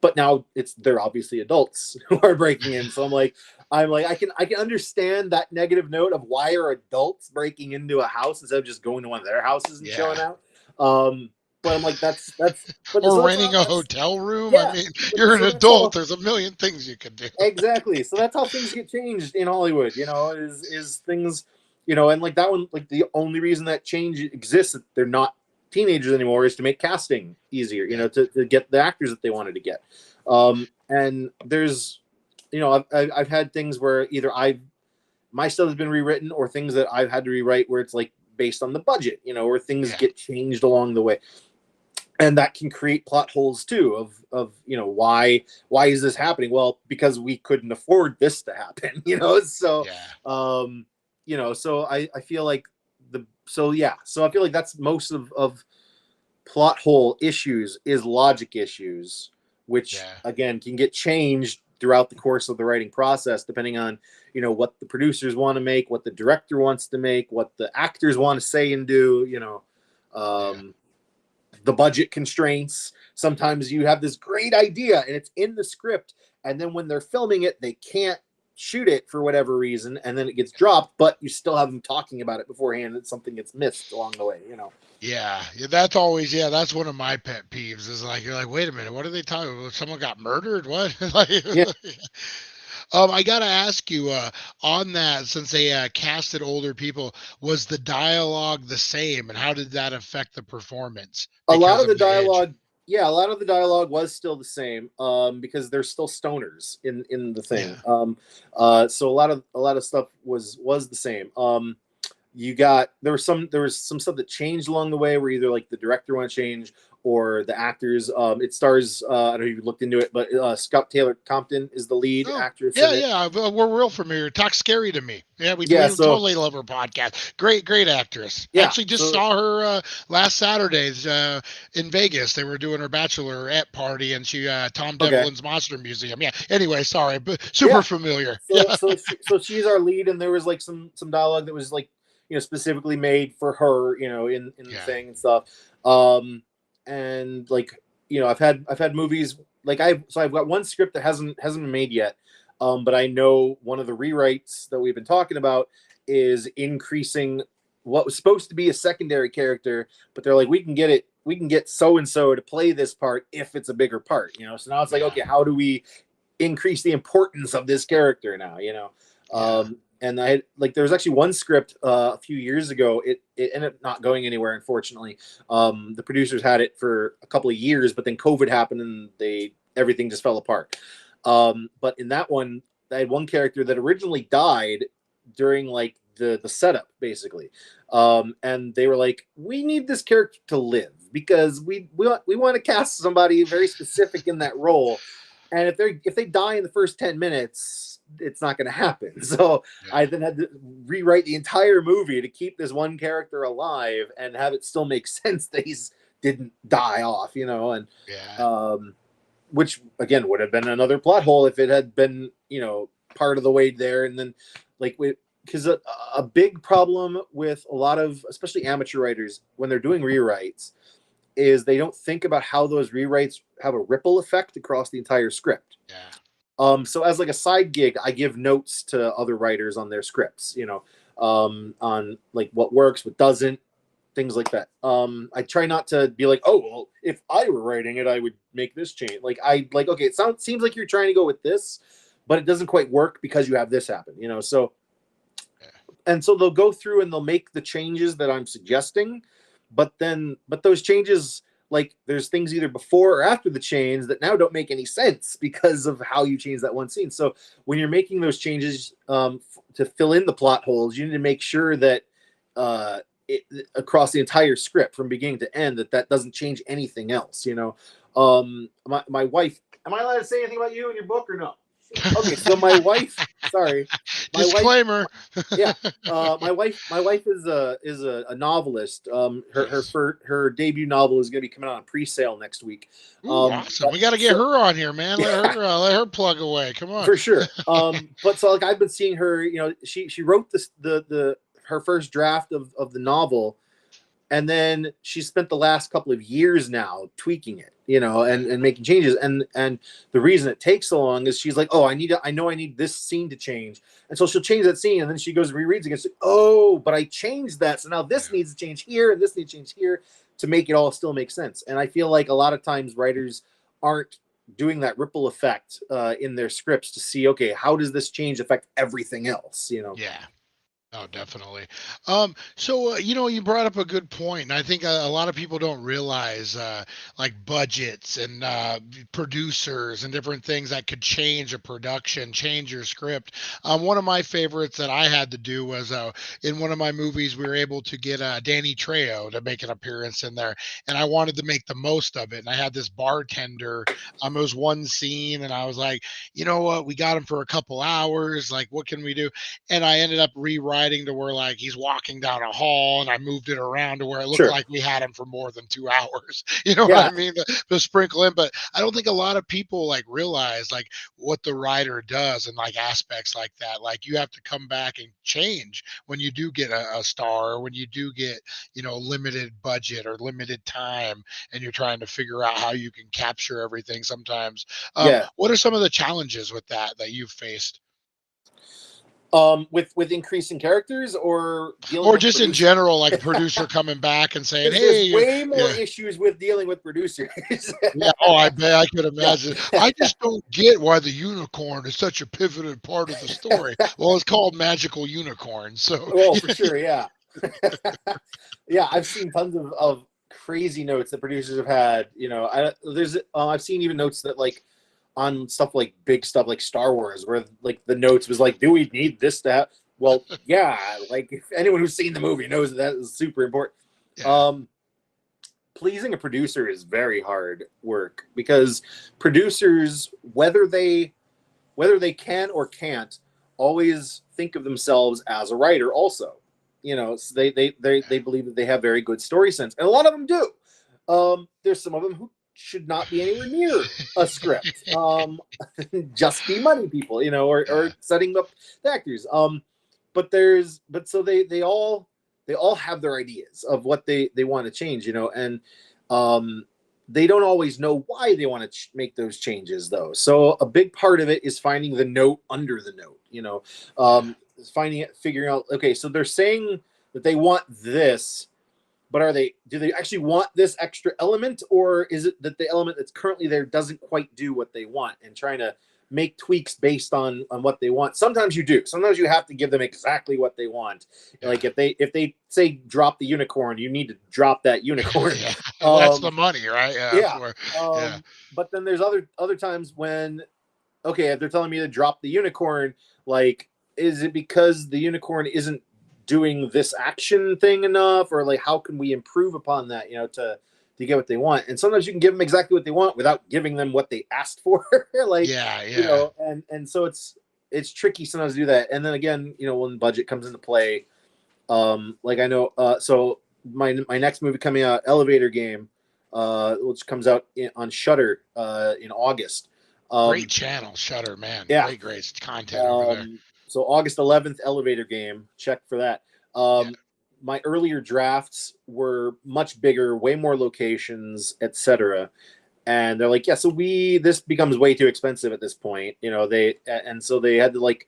[SPEAKER 1] But now they're obviously adults who are breaking in. So I'm like, I can understand that negative note of why are adults breaking into a house instead of just going to one of their houses and
[SPEAKER 2] yeah.
[SPEAKER 1] chilling out. But I'm like, that's but
[SPEAKER 2] Or
[SPEAKER 1] so
[SPEAKER 2] renting a
[SPEAKER 1] that's
[SPEAKER 2] hotel room. I
[SPEAKER 1] yeah.
[SPEAKER 2] mean,
[SPEAKER 1] But
[SPEAKER 2] you're an
[SPEAKER 1] so that's
[SPEAKER 2] adult.
[SPEAKER 1] how
[SPEAKER 2] There's a million things you could do.
[SPEAKER 1] exactly. So that's how things get changed in Hollywood. Is things, and like that one, like the only reason that change exists, that they're not teenagers anymore, is to make casting easier.
[SPEAKER 2] Yeah,
[SPEAKER 1] To get the actors that they wanted to get. And there's, I've had things where either my stuff has been rewritten, or things that I've had to rewrite where it's like based on the budget, or things
[SPEAKER 2] yeah,
[SPEAKER 1] get changed along the way, and that can create plot holes too, of why is this happening? Well, because we couldn't afford this to happen. So
[SPEAKER 2] yeah,
[SPEAKER 1] so I feel like so I feel like that's most of plot hole issues is logic issues, which
[SPEAKER 2] yeah.
[SPEAKER 1] again can get changed throughout the course of the writing process, depending on what the producers want to make, what the director wants to make, what the actors want to say and do,
[SPEAKER 2] Yeah.
[SPEAKER 1] the budget constraints. sometimes you have this great idea and it's in the script, and then when they're filming it, they can't shoot it for whatever reason, and then it gets dropped, but you still have them talking about it beforehand, and something gets missed along the way, you know.
[SPEAKER 2] That's always, that's one of my pet peeves is like, you're like, wait a minute, what are they talking about? Someone got murdered? What? Like,
[SPEAKER 1] Yeah.
[SPEAKER 2] I gotta ask you, on that, since they casted older people, was the dialogue the same, and how did that affect the performance
[SPEAKER 1] A lot
[SPEAKER 2] because
[SPEAKER 1] of
[SPEAKER 2] of
[SPEAKER 1] the
[SPEAKER 2] the age?
[SPEAKER 1] dialogue, yeah, a lot of the dialogue was still the same, because they're still stoners in the thing.
[SPEAKER 2] Yeah.
[SPEAKER 1] So a lot of stuff was the same. You got there was some stuff that changed along the way, where either like the director want to change or the actors. It stars, I don't know if you looked into it, but Scott Taylor Compton is the lead
[SPEAKER 2] Oh,
[SPEAKER 1] actress
[SPEAKER 2] yeah,
[SPEAKER 1] in it.
[SPEAKER 2] yeah. We're real familiar. Talk scary to me. Yeah,
[SPEAKER 1] Yeah,
[SPEAKER 2] we
[SPEAKER 1] so
[SPEAKER 2] totally love her podcast. Great, great actress.
[SPEAKER 1] yeah,
[SPEAKER 2] Actually, just
[SPEAKER 1] so
[SPEAKER 2] saw her last Saturday's in Vegas. They were doing her bachelorette party, and she Tom
[SPEAKER 1] okay,
[SPEAKER 2] Devlin's Monster Museum. Yeah. Anyway, sorry, but super
[SPEAKER 1] yeah.
[SPEAKER 2] familiar.
[SPEAKER 1] So
[SPEAKER 2] Yeah,
[SPEAKER 1] she's our lead, and there was like some dialogue that was like, specifically made for her, in the
[SPEAKER 2] yeah,
[SPEAKER 1] thing and stuff. And like, I've had movies like I've got one script that hasn't been made yet. But I know one of the rewrites that we've been talking about is increasing what was supposed to be a secondary character, but they're like, we can get so and so to play this part if it's a bigger part. So now it's like,
[SPEAKER 2] yeah,
[SPEAKER 1] okay, how do we increase the importance of this character now?
[SPEAKER 2] yeah.
[SPEAKER 1] And I like, there was actually one script a few years ago. It ended up not going anywhere, unfortunately. The producers had it for a couple of years, but then COVID happened and everything just fell apart. But in that one, I had one character that originally died during like the setup, basically. And they were like, we need this character to live because we want to cast somebody very specific in that role. And if they die in the first 10 minutes, it's not going to happen. So I
[SPEAKER 2] Yeah.
[SPEAKER 1] then had to rewrite the entire movie to keep this one character alive and have it still make sense that he's didn't die off, and
[SPEAKER 2] Yeah.
[SPEAKER 1] um, which again would have been another plot hole if it had been, part of the way there. And then like, because a big problem with a lot of, especially amateur writers, when they're doing rewrites, is they don't think about how those rewrites have a ripple effect across the entire script.
[SPEAKER 2] Yeah.
[SPEAKER 1] So as like a side gig, I give notes to other writers on their scripts, on like what works, what doesn't, things like that. I try not to be like, oh, well, if I were writing it, I would make this change. Like, okay, seems like you're trying to go with this, but it doesn't quite work because you have this happen, So,
[SPEAKER 2] Yeah.
[SPEAKER 1] and so they'll go through and they'll make the changes that I'm suggesting, but those changes, like, there's things either before or after the change that now don't make any sense because of how you change that one scene. So when you're making those changes, to fill in the plot holes, you need to make sure that across the entire script from beginning to end, that doesn't change anything else. My wife. Am I allowed to say anything about you in your book or no? Okay, so my wife. Sorry, my wife.
[SPEAKER 2] Disclaimer.
[SPEAKER 1] Yeah, my wife is a novelist.
[SPEAKER 2] Nice.
[SPEAKER 1] Her debut novel is going to be coming out on pre-sale next week.
[SPEAKER 2] Ooh, awesome.
[SPEAKER 1] But
[SPEAKER 2] We got to get
[SPEAKER 1] so
[SPEAKER 2] her on here, man.
[SPEAKER 1] yeah,
[SPEAKER 2] Let her plug away. Come on.
[SPEAKER 1] for sure. But so like I've been seeing her. She wrote this the her first draft of the novel, and then she spent the last couple of years now tweaking it, and making changes. And the reason it takes so long is she's like, oh, I know I need this scene to change, and so she'll change that scene, and then she goes and rereads it again. Oh, but I changed that, so now this
[SPEAKER 2] Yeah.
[SPEAKER 1] needs to change here, and this needs to change here to make it all still make sense. And I feel like a lot of times writers aren't doing that ripple effect in their scripts to see, okay, how does this change affect everything else?
[SPEAKER 2] Yeah. Oh, definitely. So you brought up a good point, and I think a lot of people don't realize like budgets and producers and different things that could change a production, change your script. One of my favorites that I had to do was in one of my movies, we were able to get Danny Trejo to make an appearance in there, and I wanted to make the most of it. And I had this bartender. It was one scene, and I was like, you know what, we got him for a couple hours. Like, what can we do? And I ended up rewriting writing to where like he's walking down a hall, and I moved it around to where it looked
[SPEAKER 1] Sure.
[SPEAKER 2] like we had him for more than 2 hours. You know what
[SPEAKER 1] Yeah.
[SPEAKER 2] I mean? The sprinkle in, but I don't think a lot of people like realize like what the writer does and like aspects like that. Like you have to come back and change when you do get a star, or when you do get, limited budget or limited time, and you're trying to figure out how you can capture everything sometimes.
[SPEAKER 1] Yeah.
[SPEAKER 2] What are some of the challenges with that you've faced?
[SPEAKER 1] With increasing characters or dealing
[SPEAKER 2] Or
[SPEAKER 1] with
[SPEAKER 2] just in
[SPEAKER 1] producers.
[SPEAKER 2] general, like a producer coming back and saying,
[SPEAKER 1] Because there's
[SPEAKER 2] "Hey,
[SPEAKER 1] way more
[SPEAKER 2] yeah,
[SPEAKER 1] issues with dealing with producers.
[SPEAKER 2] yeah, oh, I bet I could
[SPEAKER 1] Yeah.
[SPEAKER 2] imagine. I just don't get why the unicorn is such a pivoted part of the story." Well, it's called Magical Unicorn, so
[SPEAKER 1] Oh, for sure. Yeah. Yeah. I've seen tons of crazy notes that producers have had. I've seen even notes that like on stuff like big stuff like Star Wars, where like the notes was like, do we need this to have? Well, yeah. Like if anyone who's seen the movie knows that is super important.
[SPEAKER 2] yeah,
[SPEAKER 1] Pleasing a producer is very hard work because producers, whether they can or can't, always think of themselves as a writer also. So they believe that they have very good story sense, and a lot of them do. There's some of them who should not be anywhere near a script, just be money people, or
[SPEAKER 2] yeah,
[SPEAKER 1] setting up the actors. But so they all have their ideas of what they want to change, and um they don't always know why they want to make those changes though. So a big part of it is finding the note under the note,
[SPEAKER 2] yeah,
[SPEAKER 1] figuring out, okay, so they're saying that they want this, but do they actually want this extra element, or is it that the element that's currently there doesn't quite do what they want, and trying to make tweaks based on what they want. Sometimes you do. Sometimes you have to give them exactly what they want.
[SPEAKER 2] yeah.
[SPEAKER 1] Like if they say drop the unicorn, you need to drop that unicorn.
[SPEAKER 2] Yeah. Well, that's the
[SPEAKER 1] um
[SPEAKER 2] money, right? Yeah, that's
[SPEAKER 1] yeah.
[SPEAKER 2] where, yeah,
[SPEAKER 1] But then there's other times when, okay, if they're telling me to drop the unicorn, like, is it because the unicorn isn't doing this action thing enough, or like how can we improve upon that, to get what they want? And sometimes you can give them exactly what they want without giving them what they asked for. Like,
[SPEAKER 2] yeah, yeah,
[SPEAKER 1] and so it's tricky sometimes to do that. And then again, when budget comes into play, like I know, so my next movie coming out, Elevator Game, which comes out on Shutter in August.
[SPEAKER 2] great
[SPEAKER 1] um
[SPEAKER 2] channel, Shutter, man,
[SPEAKER 1] yeah.
[SPEAKER 2] great content over there.
[SPEAKER 1] So August 11th, Elevator Game. Check for that.
[SPEAKER 2] Yeah,
[SPEAKER 1] My earlier drafts were much bigger, way more locations, etc. And they're like, yeah, so this becomes way too expensive at this point. So they had to like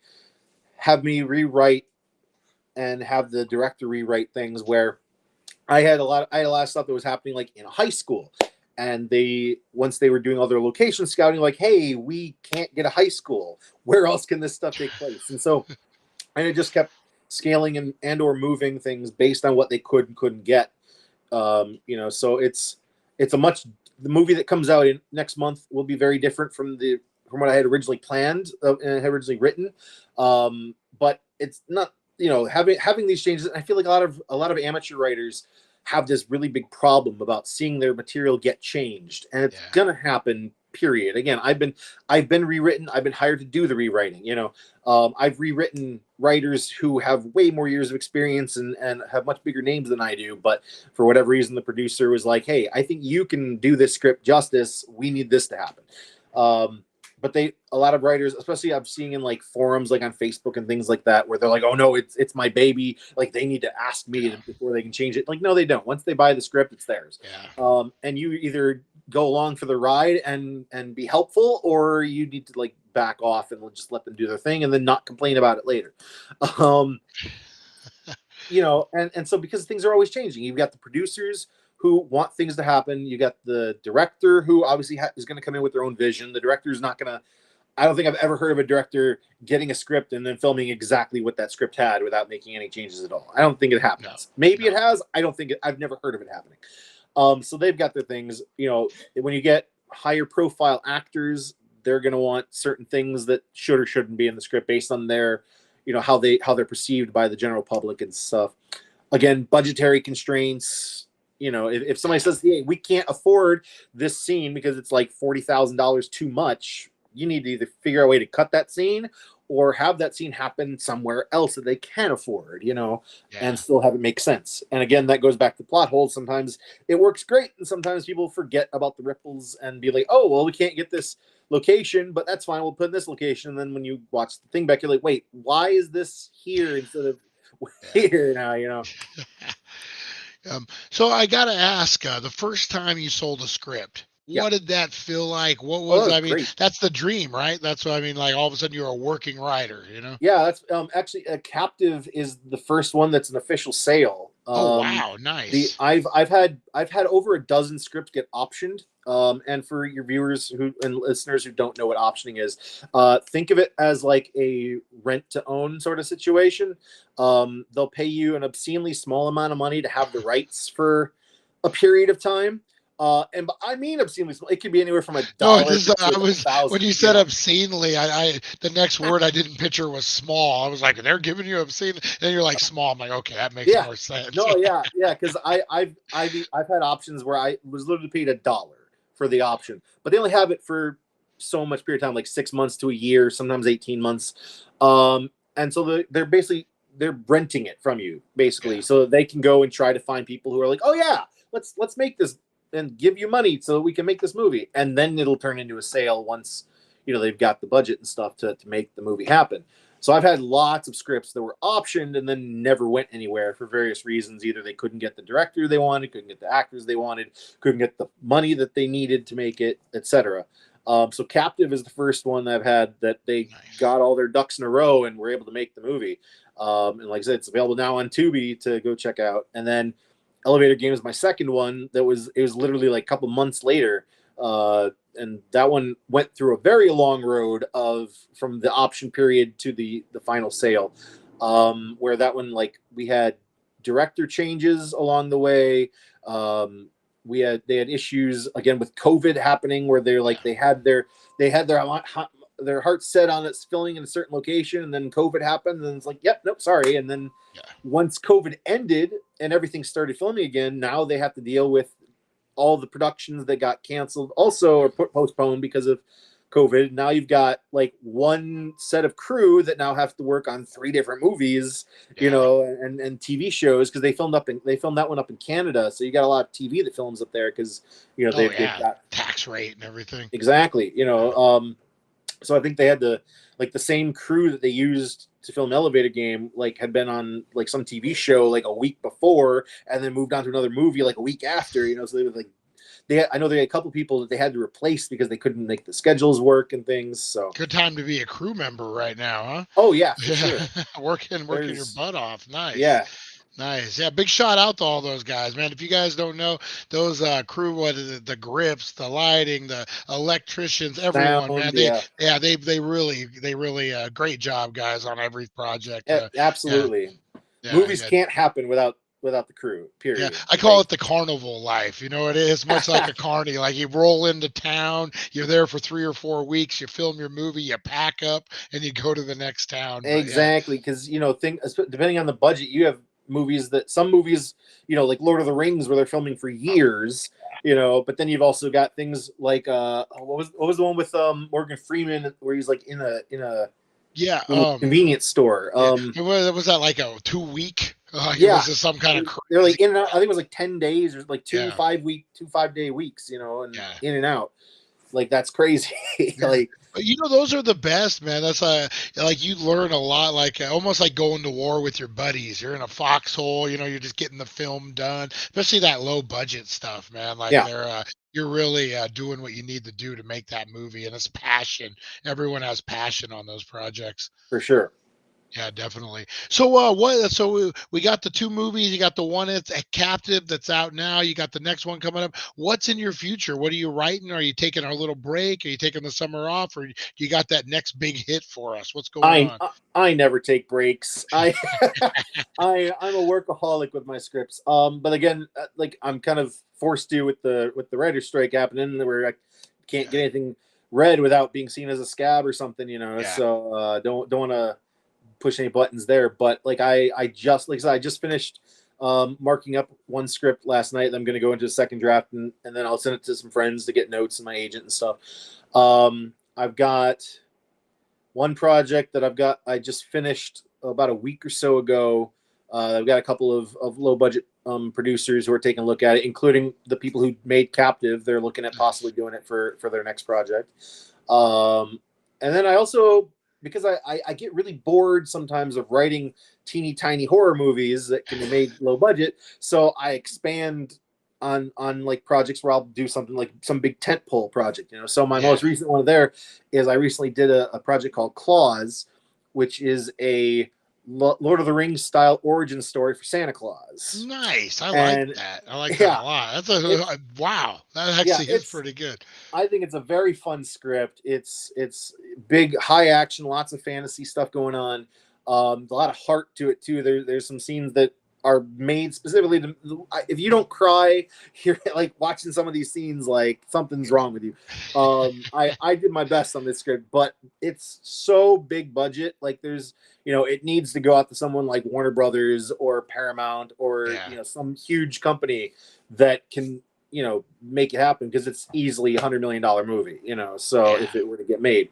[SPEAKER 1] have me rewrite and have the director rewrite things where I had a lot of stuff that was happening like in high school. And once they were doing all their location scouting, like, hey, we can't get a high school. Where else can this stuff take place? And it just kept scaling and or moving things based on what they could and couldn't get. So the movie that comes out in next month will be very different from what I had originally planned and had originally written. But it's not, having these changes. I feel like a lot of amateur writers have this really big problem about seeing their material get changed, and it's
[SPEAKER 2] yeah,
[SPEAKER 1] gonna happen. Period. Again, I've been rewritten. I've been hired to do the rewriting. I've rewritten writers who have way more years of experience and have much bigger names than I do. But for whatever reason, the producer was like, "Hey, I think you can do this script justice. We need this to happen." But a lot of writers, especially I'm seeing in like forums, like on Facebook and things like that, where they're like, "Oh no, it's my baby. Like they need to ask me
[SPEAKER 2] yeah,
[SPEAKER 1] before they can change it." Like, no, they don't. Once they buy the script, it's theirs.
[SPEAKER 2] yeah.
[SPEAKER 1] And you either go along for the ride and be helpful, or you need to like back off and just let them do their thing and then not complain about it later. um and so because things are always changing, you've got the producers who want things to happen, you got the director who obviously is going to come in with their own vision. The director is not going to, I don't think I've ever heard of a director getting a script and then filming exactly what that script had without making any changes at all. I don't think it
[SPEAKER 2] No,
[SPEAKER 1] happens. Maybe it
[SPEAKER 2] no,
[SPEAKER 1] has. I don't think I've never heard of it happening. So they've got their things. When you get higher profile actors, they're going to want certain things that should or shouldn't be in the script based on their, how they're perceived by the general public and stuff. Again, budgetary constraints. If somebody
[SPEAKER 2] yeah,
[SPEAKER 1] says, "Hey, we can't afford this scene because it's like $40,000 too much," you need to either figure out a way to cut that scene, or have that scene happen somewhere else that they can afford, and
[SPEAKER 2] Yeah.
[SPEAKER 1] still have it make sense. And again, that goes back to plot holes. Sometimes it works great, and sometimes people forget about the ripples and be like, oh, well, we can't get this location, but that's fine. We'll put in this location. And then when you watch the thing back, you're like, wait, why is this here instead of here now?
[SPEAKER 2] So I got to ask, the first time you sold a script,
[SPEAKER 1] Yeah.
[SPEAKER 2] what did that feel like? What
[SPEAKER 1] Oh, that
[SPEAKER 2] was,
[SPEAKER 1] was
[SPEAKER 2] I mean,
[SPEAKER 1] great.
[SPEAKER 2] that's the dream, right? That's what I mean. Like all of a sudden you're a working writer.
[SPEAKER 1] Yeah, that's actually a captive is the first one that's an official sale.
[SPEAKER 2] Oh, wow.
[SPEAKER 1] The
[SPEAKER 2] Nice.
[SPEAKER 1] I've had over a dozen scripts get optioned. And for your viewers and listeners who don't know what optioning is, think of it as like a rent to own sort of situation. They'll pay you an obscenely small amount of money to have the rights for a period of time. And I mean obscenely small. It could be anywhere from a
[SPEAKER 2] No,
[SPEAKER 1] dollar
[SPEAKER 2] just,
[SPEAKER 1] to a
[SPEAKER 2] I
[SPEAKER 1] couple
[SPEAKER 2] was, when
[SPEAKER 1] thousand.
[SPEAKER 2] you said obscenely, the next word I didn't picture was small. I was like, they're giving you obscene. And you're like small. I'm like, okay, that makes
[SPEAKER 1] Yeah.
[SPEAKER 2] more sense.
[SPEAKER 1] No, yeah, because I've had options where I was literally paid $1 for the option, but they only have it for so much period of time, like 6 months to a year, sometimes 18 months. And so they're renting it from you basically,
[SPEAKER 2] Yeah.
[SPEAKER 1] so that they can go and try to find people who are like, oh yeah, let's make this and give you money so that we can make this movie, and then it'll turn into a sale once they've got the budget and stuff to make the movie happen. So I've had lots of scripts that were optioned and then never went anywhere for various reasons. Either they couldn't get the director they wanted, couldn't get the actors they wanted, couldn't get the money that they needed to make it, etc. So Captive is the first one that I've had that they
[SPEAKER 2] Nice.
[SPEAKER 1] got all their ducks in a row and were able to make the movie. And like I said, it's available now on Tubi to go check out. And then Elevator Game is my second one. It was literally like a couple months later. And that one went through a very long road of from the option period to the final sale, where that one, like, we had director changes along the way. They had issues again with COVID happening, where they're like
[SPEAKER 2] Yeah.
[SPEAKER 1] they had their heart set on it's filling in a certain location, and then COVID happened, and it's like, yep, nope, sorry. And then
[SPEAKER 2] Yeah.
[SPEAKER 1] once COVID ended and everything started filming again, now they have to deal with all the productions that got canceled also or postponed because of COVID. Now you've got like one set of crew that now have to work on 3 different movies,
[SPEAKER 2] Yeah.
[SPEAKER 1] and TV shows, because they filmed that one up in Canada. So you got a lot of TV that films up there because
[SPEAKER 2] Oh,
[SPEAKER 1] they've
[SPEAKER 2] yeah.
[SPEAKER 1] got
[SPEAKER 2] Tax rate and everything.
[SPEAKER 1] exactly.
[SPEAKER 2] Yeah.
[SPEAKER 1] So I think they had the same crew that they used to film Elevator Game, like, had been on like some TV show like a week before, and then moved on to another movie like a week after. So they were like, I know they had a couple people that they had to replace because they couldn't make the schedules work and things. So,
[SPEAKER 2] Good time to be a crew member right now, huh?
[SPEAKER 1] oh yeah, for
[SPEAKER 2] Yeah.
[SPEAKER 1] sure.
[SPEAKER 2] Working your
[SPEAKER 1] There's
[SPEAKER 2] butt off. Nice.
[SPEAKER 1] Yeah,
[SPEAKER 2] Nice. Yeah, big shout out to all those guys, man. If you guys don't know, those crew, what is it, the grips, the lighting, the electricians, everyone, man.
[SPEAKER 1] sound, yeah,
[SPEAKER 2] They really great job, guys, on every project. Yeah,
[SPEAKER 1] absolutely.
[SPEAKER 2] yeah,
[SPEAKER 1] Movies
[SPEAKER 2] yeah.
[SPEAKER 1] can't happen without the crew.
[SPEAKER 2] Yeah,
[SPEAKER 1] Period.
[SPEAKER 2] I call
[SPEAKER 1] Like,
[SPEAKER 2] it the carnival life. You know, it is much like a carny. Like you roll into town, you're there for 3 or 4 weeks, you film your movie, you pack up, and you go to the next town. But yeah,
[SPEAKER 1] exactly, because depending on the budget, you have some movies, like Lord of the Rings, where they're filming for years, but then you've also got things like what was the one with Morgan Freeman, where he's like in a
[SPEAKER 2] yeah,
[SPEAKER 1] little convenience store.
[SPEAKER 2] yeah. Was that like a 2 week? It
[SPEAKER 1] Yeah,
[SPEAKER 2] was just some kind of
[SPEAKER 1] they're
[SPEAKER 2] crazy.
[SPEAKER 1] like in and out. I think it was like 10 days or like
[SPEAKER 2] Yeah,
[SPEAKER 1] 5-day weeks, and
[SPEAKER 2] yeah.
[SPEAKER 1] in and out. Like, that's crazy.
[SPEAKER 2] Yeah.
[SPEAKER 1] Like,
[SPEAKER 2] But those are the best, man. That's like you learn a lot, like almost like going to war with your buddies. You're in a foxhole, you're just getting the film done, especially that low budget stuff, man. Like
[SPEAKER 1] yeah,
[SPEAKER 2] you're really doing what you need to do to make that movie, and it's passion. Everyone has passion on those projects.
[SPEAKER 1] for sure.
[SPEAKER 2] Yeah, definitely. So, what? So we got the 2 movies. You got the one that's a Captive that's out now. You got the next one coming up. What's in your future? What are you writing? Are you taking a little break? Are you taking the summer off, or you got that next big hit for us? What's going
[SPEAKER 1] I
[SPEAKER 2] on?
[SPEAKER 1] I never take breaks. I'm a workaholic with my scripts. But again, like, I'm kind of forced to with the writer's strike happening, where I can't
[SPEAKER 2] Yeah,
[SPEAKER 1] get anything read without being seen as a scab or something.
[SPEAKER 2] yeah,
[SPEAKER 1] So don't want to push any buttons there. But like, I just like I said, I just finished marking up one script last night that I'm going to go into a second draft, and then I'll send it to some friends to get notes and my agent and stuff. I've got one project that I just finished about a week or so ago. I've got a couple of low budget producers who are taking a look at it, including the people who made Captive. They're looking at possibly doing it for their next project. And then I also, because I get really bored sometimes of writing teeny tiny horror movies that can be made low budget, so I expand on like projects where I'll do something like some big tentpole project. So my most recent one there is I recently did a project called Claus, which is a Lord of the Rings style origin story for Santa Claus.
[SPEAKER 2] Nice. I
[SPEAKER 1] And
[SPEAKER 2] like that. I like that
[SPEAKER 1] yeah,
[SPEAKER 2] a lot. That's
[SPEAKER 1] it's
[SPEAKER 2] wow. That
[SPEAKER 1] yeah,
[SPEAKER 2] actually is pretty good.
[SPEAKER 1] I think it's a very fun script. It's big, high action, lots of fantasy stuff going on. A lot of heart to it too. There's some scenes that are made specifically to. If you don't cry, you're like watching some of these scenes, like something's wrong with you. I did my best on this script, but it's so big budget. Like there's, it needs to go out to someone like Warner Brothers or Paramount or some huge company that can make it happen, because it's easily $100 million movie, so if it were to get made,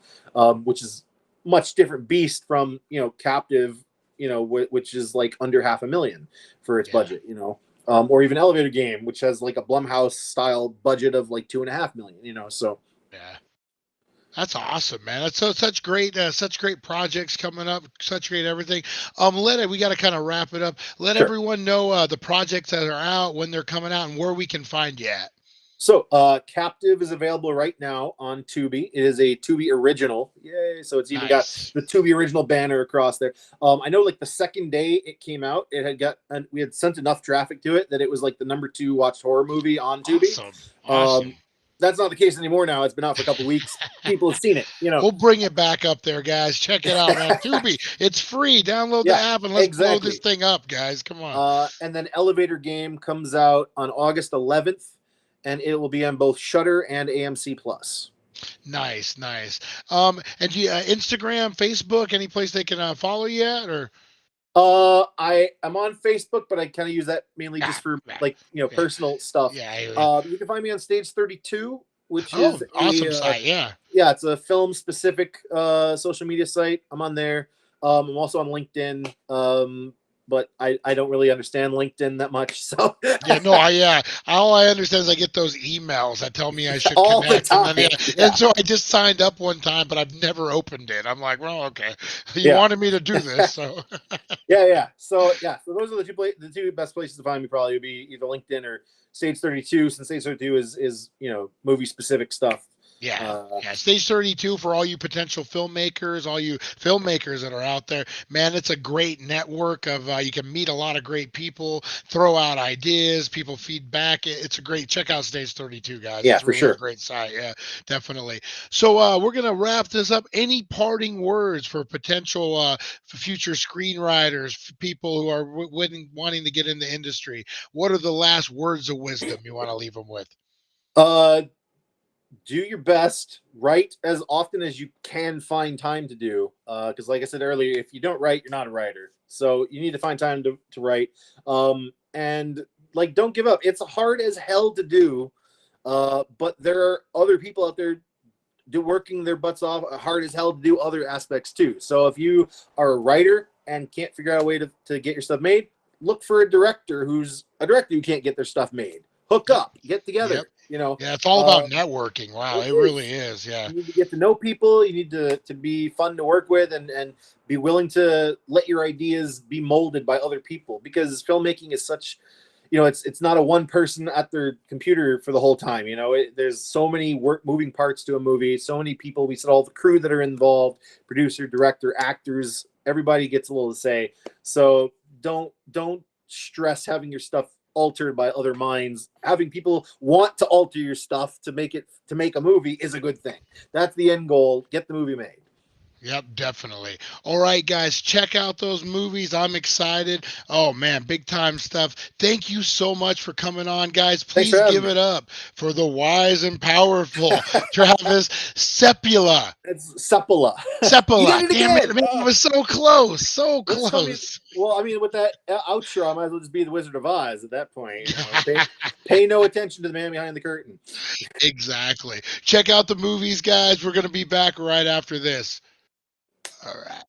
[SPEAKER 1] which is much different beast from Captive, which is like under $500,000 for its budget, or even Elevator Game, which has like a Blumhouse style budget of like $2.5 million, so
[SPEAKER 2] that's awesome, man. That's such great projects coming up, such great everything. We got to kind of wrap it up. Let everyone know the projects that are out, when they're coming out, and where we can find you at.
[SPEAKER 1] So, Captive is available right now on Tubi. It is a Tubi original. Yay. So it's even got the Tubi original banner across there. I know like the second day it came out, we had sent enough traffic to it that it was like the #2 watched horror movie on Tubi.
[SPEAKER 2] Awesome.
[SPEAKER 1] That's not the case anymore now. It's been out for a couple weeks. People have seen it,
[SPEAKER 2] We'll bring it back up there, guys. Check it out, man. Tubi. It's free. Download the app and let's blow this thing up, guys. Come on.
[SPEAKER 1] And then Elevator Game comes out on August 11th. And it will be on both Shudder and AMC Plus.
[SPEAKER 2] Nice. And do you, Instagram, Facebook, any place they can follow you at, or?
[SPEAKER 1] I'm on Facebook, but I kind of use that mainly just for personal stuff. You can find me on Stage 32, which is
[SPEAKER 2] awesome site. Yeah,
[SPEAKER 1] it's a film specific social media site. I'm on there. I'm also on LinkedIn. But I don't really understand LinkedIn that much. So
[SPEAKER 2] all I understand is I get those emails that tell me I should connect. And so I just signed up one time, but I've never opened it. I'm like, well, okay, you wanted me to do this, so
[SPEAKER 1] So those are the two best places to find me. Probably would be either LinkedIn or Stage 32, since Stage 32 is movie specific stuff.
[SPEAKER 2] Stage 32 for all you potential filmmakers, all you filmmakers that are out there, man. It's a great network of you can meet a lot of great people, throw out ideas, people feedback. It's a great, check out Stage 32, guys. It's
[SPEAKER 1] for sure
[SPEAKER 2] a great site. Definitely. So we're gonna wrap this up. Any parting words for potential for future screenwriters, people who are wanting to get in the industry? What are the last words of wisdom you want to leave them with?
[SPEAKER 1] Do your best, write as often as you can find time to do. Because like I said earlier, if you don't write, you're not a writer. So you need to find time to write. And like, don't give up. It's hard as hell to do. But there are other people out there working their butts off hard as hell to do other aspects too. So if you are a writer and can't figure out a way to get your stuff made, look for a director who can't get their stuff made. Hook up, get together.
[SPEAKER 2] It's all about networking. Wow, it really is. Yeah,
[SPEAKER 1] you need to get to know people. You need to be fun to work with, and be willing to let your ideas be molded by other people, because filmmaking is such, it's not a one person at their computer for the whole time. There's so many moving parts to a movie, so many people. We said all the crew that are involved, producer, director, actors, everybody gets a little to say. So don't stress having your stuff altered by other minds. Having people want to alter your stuff to make a movie is a good thing. That's the end goal. Get the movie made.
[SPEAKER 2] Yep, definitely. All right, guys, check out those movies. I'm excited. Oh, man, big time stuff. Thank you so much for coming on, guys. Please give it up for the wise and powerful Travis Seppala.
[SPEAKER 1] It's Seppala.
[SPEAKER 2] Seppala. Damn it, man, it was so close. So close.
[SPEAKER 1] Well, I mean, with that outro, I might as well just be the Wizard of Oz at that point. Pay no attention to the man behind the curtain.
[SPEAKER 2] Exactly. Check out the movies, guys. We're going to be back right after this. All right.